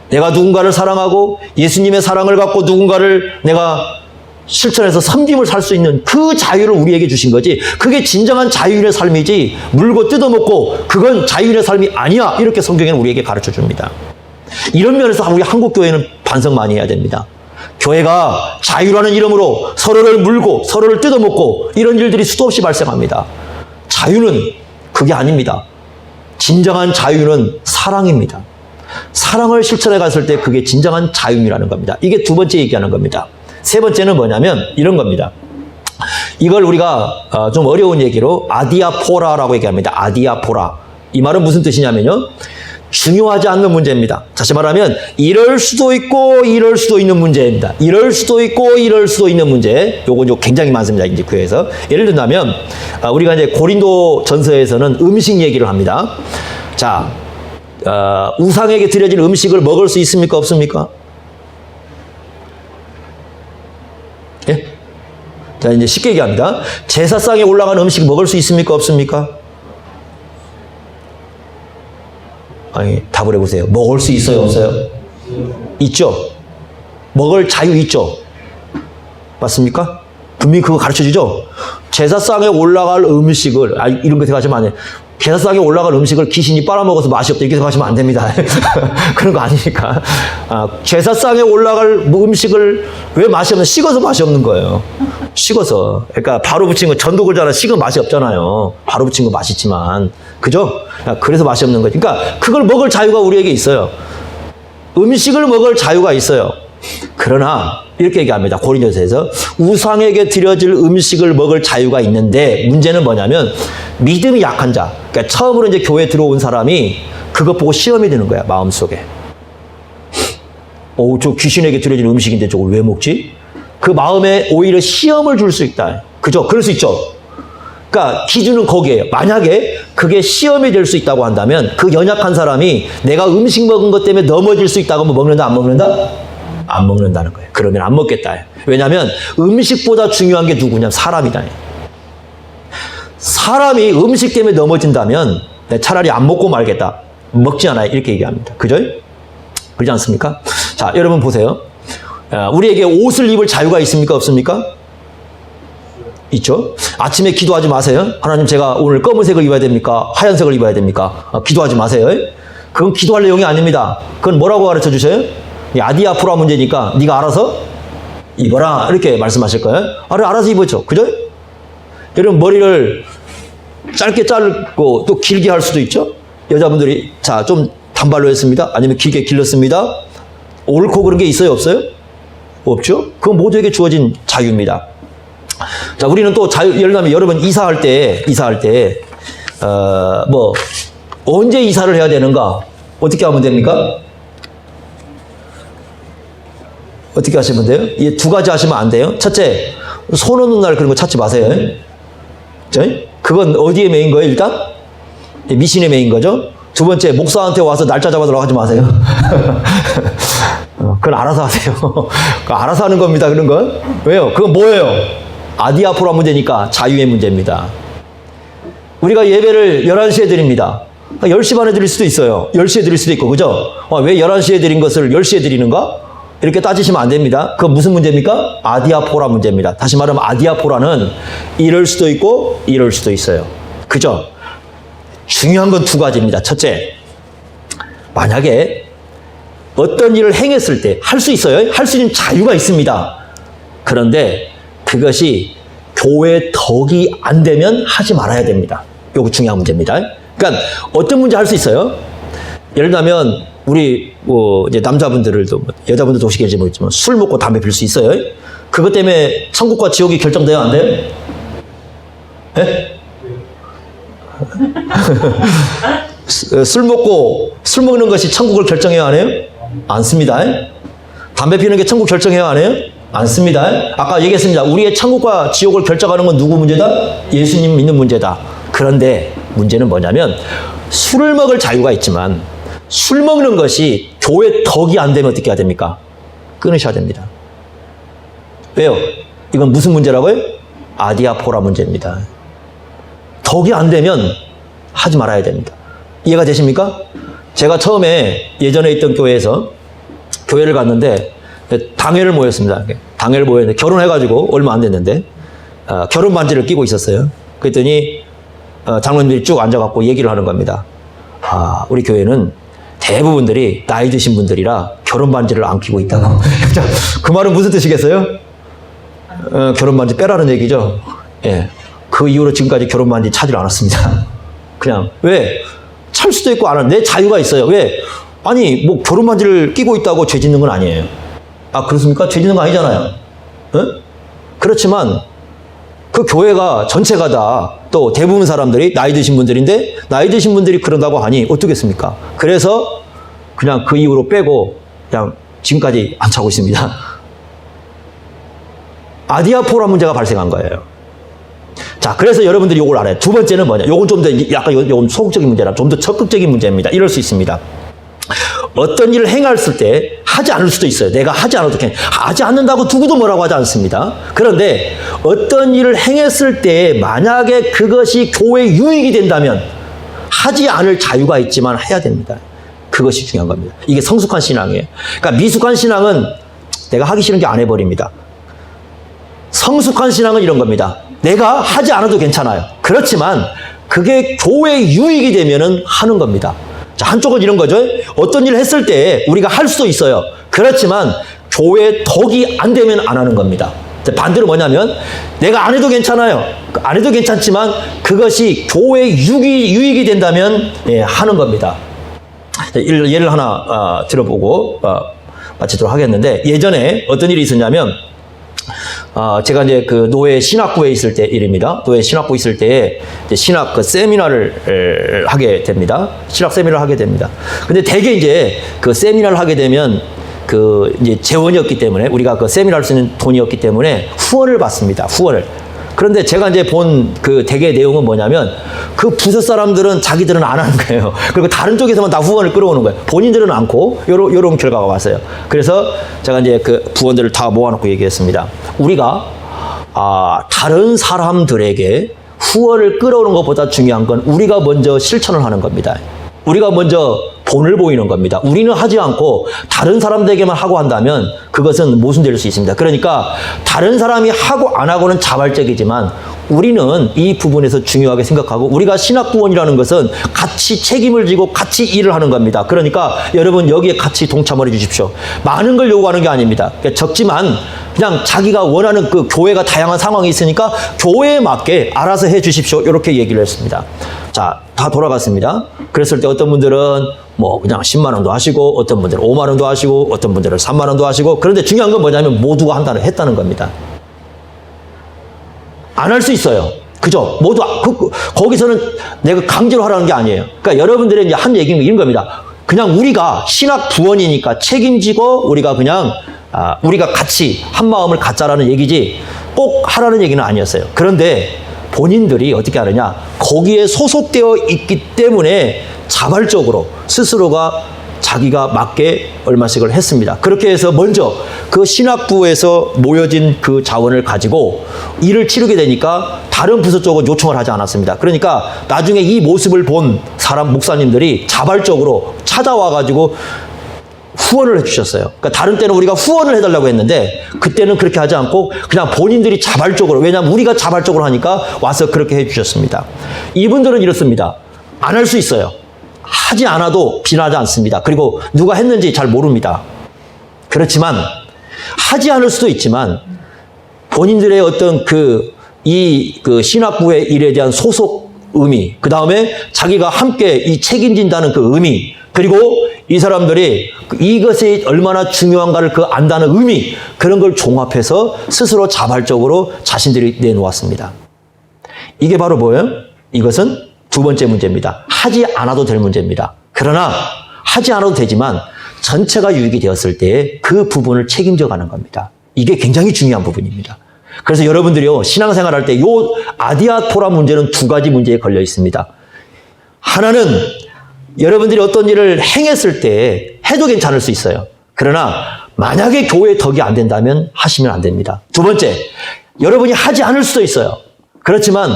내가 누군가를 사랑하고 예수님의 사랑을 갖고 누군가를 내가 실천해서 섬김을 살 수 있는 그 자유를 우리에게 주신 거지. 그게 진정한 자유인의 삶이지 물고 뜯어먹고 그건 자유인의 삶이 아니야. 이렇게 성경에는 우리에게 가르쳐 줍니다. 이런 면에서 우리 한국교회는 반성 많이 해야 됩니다. 교회가 자유라는 이름으로 서로를 물고 서로를 뜯어먹고 이런 일들이 수도 없이 발생합니다. 자유는 그게 아닙니다. 진정한 자유는 사랑입니다. 사랑을 실천해 갔을 때 그게 진정한 자유이라는 겁니다. 이게 두 번째 얘기하는 겁니다. 세 번째는 뭐냐면 이런 겁니다. 이걸 우리가 좀 어려운 얘기로 아디아포라라고 얘기합니다. 아디아포라. 이 말은 무슨 뜻이냐면요. 중요하지 않는 문제입니다. 다시 말하면 이럴 수도 있고 이럴 수도 있는 문제입니다. 이럴 수도 있고 이럴 수도 있는 문제. 요거 굉장히 많습니다. 이제 교회에서. 예를 든다면 우리가 이제 고린도 전서에서는 음식 얘기를 합니다. 자, 우상에게 드려진 음식을 먹을 수 있습니까? 없습니까? 예? 자, 이제 쉽게 얘기합니다. 제사상에 올라간 음식 먹을 수 있습니까? 없습니까? 아니, 답을 해보세요. 먹을 수 있어요? 없어요? 있죠? 먹을 자유 있죠? 맞습니까? 분명히 그거 가르쳐 주죠? 제사상에 올라갈 음식을, 이런 거 생각하시면 안 돼요. 제사상에 올라갈 음식을 귀신이 빨아먹어서 맛이 없다. 이렇게 생각하시면 안 됩니다. 그런 거 아니니까. 제사상에 올라갈 음식을 왜 맛이 없나? 식어서 맛이 없는 거예요. 식어서. 그러니까 바로 붙인 거 전도 그러잖아요. 식으면 맛이 없잖아요. 바로 붙인 거 맛있지만. 그죠? 그래서 맛이 없는 거죠. 그러니까 그걸 먹을 자유가 우리에게 있어요. 음식을 먹을 자유가 있어요. 그러나 이렇게 얘기합니다. 고린도서에서 우상에게 드려질 음식을 먹을 자유가 있는데 문제는 뭐냐면 믿음이 약한 자. 그러니까 처음으로 이제 교회에 들어온 사람이 그것 보고 시험이 되는 거야. 마음속에. 저 귀신에게 드려질 음식인데 저걸 왜 먹지? 그 마음에 오히려 시험을 줄 수 있다. 그죠? 그럴 수 있죠. 그러니까 기준은 거기에요. 만약에 그게 시험이 될 수 있다고 한다면 그 연약한 사람이 내가 음식 먹은 것 때문에 넘어질 수 있다고 하면 먹는다? 안 먹는다? 안 먹는다는 거예요. 그러면 안 먹겠다. 왜냐하면 음식보다 중요한 게 누구냐? 사람이다. 사람이 음식 때문에 넘어진다면 차라리 안 먹고 말겠다. 먹지 않아요. 이렇게 얘기합니다. 그죠? 그렇지 않습니까? 자, 여러분 보세요. 우리에게 옷을 입을 자유가 있습니까? 없습니까? 있죠? 아침에 기도하지 마세요. 하나님, 제가 오늘 검은색을 입어야 됩니까? 하얀색을 입어야 됩니까? 기도하지 마세요. 그건 기도할 내용이 아닙니다. 그건 뭐라고 가르쳐 주셔요? 이 아디아포라 문제니까 네가 알아서 입어라 이렇게 말씀하실 거예요. 알아서 입어줘. 그죠? 여러분 머리를 짧게 자르고 또 길게 할 수도 있죠. 여자분들이 자, 좀 단발로 했습니다. 아니면 길게 길렀습니다. 옳고 그런 게 있어요, 없어요? 없죠. 그건 모두에게 주어진 자유입니다. 자, 우리는 또 예를 들면 여러분 이사할 때 언제 이사를 해야 되는가? 어떻게 하면 됩니까? 어떻게 하시면 돼요? 이 두 가지 하시면 안 돼요. 첫째, 손 없는 날 그런 거 찾지 마세요. 그건 어디에 메인 거예요, 일단? 미신에 메인 거죠. 두 번째, 목사한테 와서 날짜 잡아달라고 하지 마세요. 그건 알아서 하세요. 그건 알아서 하는 겁니다, 그런 건. 왜요? 그건 뭐예요? 아디아포라 문제니까 자유의 문제입니다. 우리가 예배를 11시에 드립니다. 10시 반에 드릴 수도 있어요. 10시에 드릴 수도 있고, 그죠? 왜 11시에 드린 것을 10시에 드리는가? 이렇게 따지시면 안 됩니다. 그건 무슨 문제입니까? 아디아포라 문제입니다. 다시 말하면 아디아포라는 이럴 수도 있고 이럴 수도 있어요. 그죠? 중요한 건 두 가지입니다. 첫째, 만약에 어떤 일을 행했을 때 할 수 있어요. 할 수 있는 자유가 있습니다. 그런데 그것이 교회 덕이 안 되면 하지 말아야 됩니다. 이거 중요한 문제입니다. 그러니까 어떤 문제 할 수 있어요? 예를 들면 우리 이제 남자분들도 여자분들도 혹시 계실지 모르겠지만 술 먹고 담배 필 수 있어요. 그것 때문에 천국과 지옥이 결정돼요, 안 돼요? 네? 술 먹는 것이 천국을 결정해야 안 해요? 않습니다. 담배 피우는 게 천국 결정해야 안 해요? 않습니다. 아까 얘기했습니다. 우리의 천국과 지옥을 결정하는 건 누구 문제다? 예수님 믿는 문제다. 그런데 문제는 뭐냐면 술을 먹을 자유가 있지만 술 먹는 것이 교회 덕이 안 되면 어떻게 해야 됩니까? 끊으셔야 됩니다. 왜요? 이건 무슨 문제라고요? 아디아포라 문제입니다. 덕이 안 되면 하지 말아야 됩니다. 이해가 되십니까? 제가 처음에 예전에 있던 교회에서 교회를 갔는데 당회를 모였습니다. 당회를 모였는데 결혼해가지고 얼마 안 됐는데 결혼 반지를 끼고 있었어요. 그랬더니 장로님들이 쭉 앉아갖고 얘기를 하는 겁니다. 우리 교회는 대부분들이 나이 드신 분들이라 결혼 반지를 안 끼고 있다고. 그 말은 무슨 뜻이겠어요? 결혼 반지 빼라는 얘기죠. 예. 그 이후로 지금까지 결혼 반지 차지를 않았습니다. 그냥 왜? 찰 수도 있고 안 하는 내 자유가 있어요. 왜? 아니 뭐 결혼 반지를 끼고 있다고 죄 짓는 건 아니에요. 그렇습니까? 죄 짓는 거 아니잖아요. 그렇지만 그 교회가 전체가 다 또 대부분 사람들이 나이 드신 분들인데 나이 드신 분들이 그런다고 하니 어떻겠습니까? 그래서 그냥 그 이후로 빼고 그냥 지금까지 안 차고 있습니다. 아디아포라 문제가 발생한 거예요. 자, 그래서 여러분들이 이걸 알아요. 두 번째는 뭐냐? 요건 좀 더 약간 요건 소극적인 문제라 좀 더 적극적인 문제입니다. 이럴 수 있습니다. 어떤 일을 행했을 때 하지 않을 수도 있어요. 내가 하지 않아도 그냥 하지 않는다고 누구도 뭐라고 하지 않습니다. 그런데 어떤 일을 행했을 때 만약에 그것이 교회 유익이 된다면 하지 않을 자유가 있지만 해야 됩니다. 그것이 중요한 겁니다. 이게 성숙한 신앙이에요. 그러니까 미숙한 신앙은 내가 하기 싫은 게 안 해버립니다. 성숙한 신앙은 이런 겁니다. 내가 하지 않아도 괜찮아요. 그렇지만 그게 교회 유익이 되면은 하는 겁니다. 자, 한쪽은 이런 거죠. 어떤 일을 했을 때 우리가 할 수도 있어요. 그렇지만 교회 덕이 안 되면 안 하는 겁니다. 반대로 뭐냐면 내가 안 해도 괜찮아요. 안 해도 괜찮지만 그것이 교회 유익이 된다면 하는 겁니다. 예를 하나 들어보고 마치도록 하겠는데 하겠는데 어떤 일이 있었냐면 제가 이제 그 노예 신학부에 있을 때 일입니다. 노예 신학부 있을 때 신학 그 세미나를 하게 됩니다. 신학 세미나를 하게 됩니다. 근데 대개 이제 그 세미나를 하게 되면 그 이제 재원이었기 때문에 우리가 그 세미나 할 수 있는 돈이었기 때문에 후원을 받습니다. 후원을. 그런데 제가 이제 본 그 대개 내용은 뭐냐면 그 부서 사람들은 자기들은 안 하는 거예요. 그리고 다른 쪽에서만 다 후원을 끌어오는 거예요. 본인들은 않고 요런 결과가 왔어요. 그래서 제가 이제 그 부원들을 다 모아놓고 얘기했습니다. 우리가 다른 사람들에게 후원을 끌어오는 것보다 중요한 건 우리가 먼저 실천을 하는 겁니다. 우리가 먼저 본을 보이는 겁니다. 우리는 하지 않고 다른 사람들에게만 하고 한다면 그것은 모순될 수 있습니다. 그러니까 다른 사람이 하고 안 하고는 자발적이지만 우리는 이 부분에서 중요하게 생각하고, 우리가 신학구원이라는 것은 같이 책임을 지고 같이 일을 하는 겁니다. 그러니까 여러분 여기에 같이 동참을 해 주십시오. 많은 걸 요구하는 게 아닙니다. 그러니까 적지만 그냥 자기가 원하는 그 교회가 다양한 상황이 있으니까 교회에 맞게 알아서 해 주십시오. 이렇게 얘기를 했습니다. 자, 다 돌아갔습니다. 그랬을 때 어떤 분들은 뭐 그냥 10만 원도 하시고, 어떤 분들은 5만 원도 하시고, 어떤 분들은 3만 원도 하시고. 그런데 중요한 건 뭐냐면 모두가 했다는 겁니다. 안 할 수 있어요. 그죠? 모두 거기서는 내가 강제로 하라는 게 아니에요. 그러니까 여러분들의 이제 한 얘기는 이런 겁니다. 그냥 우리가 신학 부원이니까 책임지고 우리가 그냥 우리가 같이 한 마음을 갖자라는 얘기지 꼭 하라는 얘기는 아니었어요. 그런데 본인들이 어떻게 하느냐? 거기에 소속되어 있기 때문에 자발적으로 스스로가 자기가 맞게 얼마씩을 했습니다. 그렇게 해서 먼저 그 신학부에서 모여진 그 자원을 가지고 일을 치르게 되니까 다른 부서 쪽은 요청을 하지 않았습니다. 그러니까 나중에 이 모습을 본 목사님들이 자발적으로 찾아와가지고 후원을 해주셨어요. 그러니까 다른 때는 우리가 후원을 해달라고 했는데 그때는 그렇게 하지 않고 그냥 본인들이 자발적으로, 왜냐하면 우리가 자발적으로 하니까 와서 그렇게 해주셨습니다. 이분들은 이렇습니다. 안 할 수 있어요. 하지 않아도 비난하지 않습니다. 그리고 누가 했는지 잘 모릅니다. 그렇지만 하지 않을 수도 있지만 본인들의 어떤 그 신학부의 일에 대한 소속 의미, 그 다음에 자기가 함께 이 책임진다는 그 의미, 그리고 이 사람들이 이것이 얼마나 중요한가를 안다는 의미, 그런 걸 종합해서 스스로 자발적으로 자신들이 내놓았습니다. 이게 바로 뭐예요? 이것은 두 번째 문제입니다. 하지 않아도 될 문제입니다. 그러나 하지 않아도 되지만 전체가 유익이 되었을 때 그 부분을 책임져 가는 겁니다. 이게 굉장히 중요한 부분입니다. 그래서 여러분들이요, 신앙생활 할 때 요 아디아토라 문제는 두 가지 문제에 걸려 있습니다. 하나는 여러분들이 어떤 일을 행했을 때 해도 괜찮을 수 있어요. 그러나 만약에 교회의 덕이 안 된다면 하시면 안 됩니다. 두 번째, 여러분이 하지 않을 수도 있어요. 그렇지만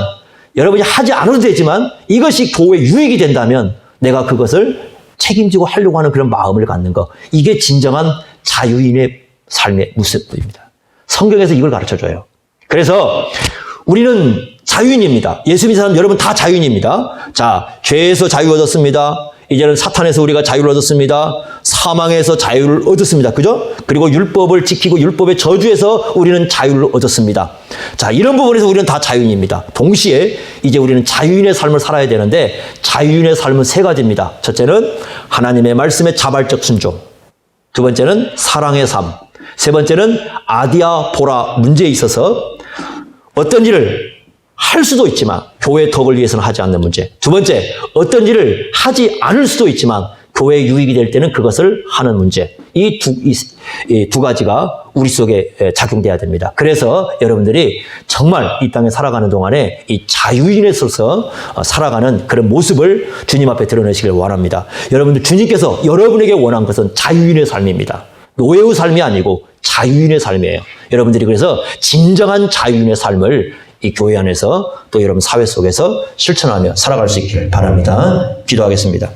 여러분이 하지 않아도 되지만 이것이 교회 유익이 된다면 내가 그것을 책임지고 하려고 하는 그런 마음을 갖는 것, 이게 진정한 자유인의 삶의 모습입니다. 성경에서 이걸 가르쳐줘요. 그래서 우리는 자유인입니다. 예수 믿는 사람 여러분 다 자유인입니다. 자, 죄에서 자유 얻었습니다. 이제는 사탄에서 우리가 자유를 얻었습니다. 사망에서 자유를 얻었습니다. 그죠? 그리고 율법을 지키고 율법의 저주에서 우리는 자유를 얻었습니다. 자, 이런 부분에서 우리는 다 자유인입니다. 동시에 이제 우리는 자유인의 삶을 살아야 되는데 자유인의 삶은 세 가지입니다. 첫째는 하나님의 말씀에 자발적 순종. 두 번째는 사랑의 삶. 세 번째는 아디아포라 문제에 있어서 어떤 일을 할 수도 있지만 교회의 덕을 위해서는 하지 않는 문제. 두 번째, 어떤 일을 하지 않을 수도 있지만 교회의 유익이 될 때는 그것을 하는 문제. 이 두 가지가 우리 속에 작용돼야 됩니다. 그래서 여러분들이 정말 이 땅에 살아가는 동안에 이 자유인에 있어서 살아가는 그런 모습을 주님 앞에 드러내시길 원합니다. 여러분들, 주님께서 여러분에게 원한 것은 자유인의 삶입니다. 노예의 삶이 아니고 자유인의 삶이에요. 여러분들이 그래서 진정한 자유인의 삶을 이 교회 안에서 또 여러분 사회 속에서 실천하며 살아갈 수 있기를 바랍니다. 기도하겠습니다.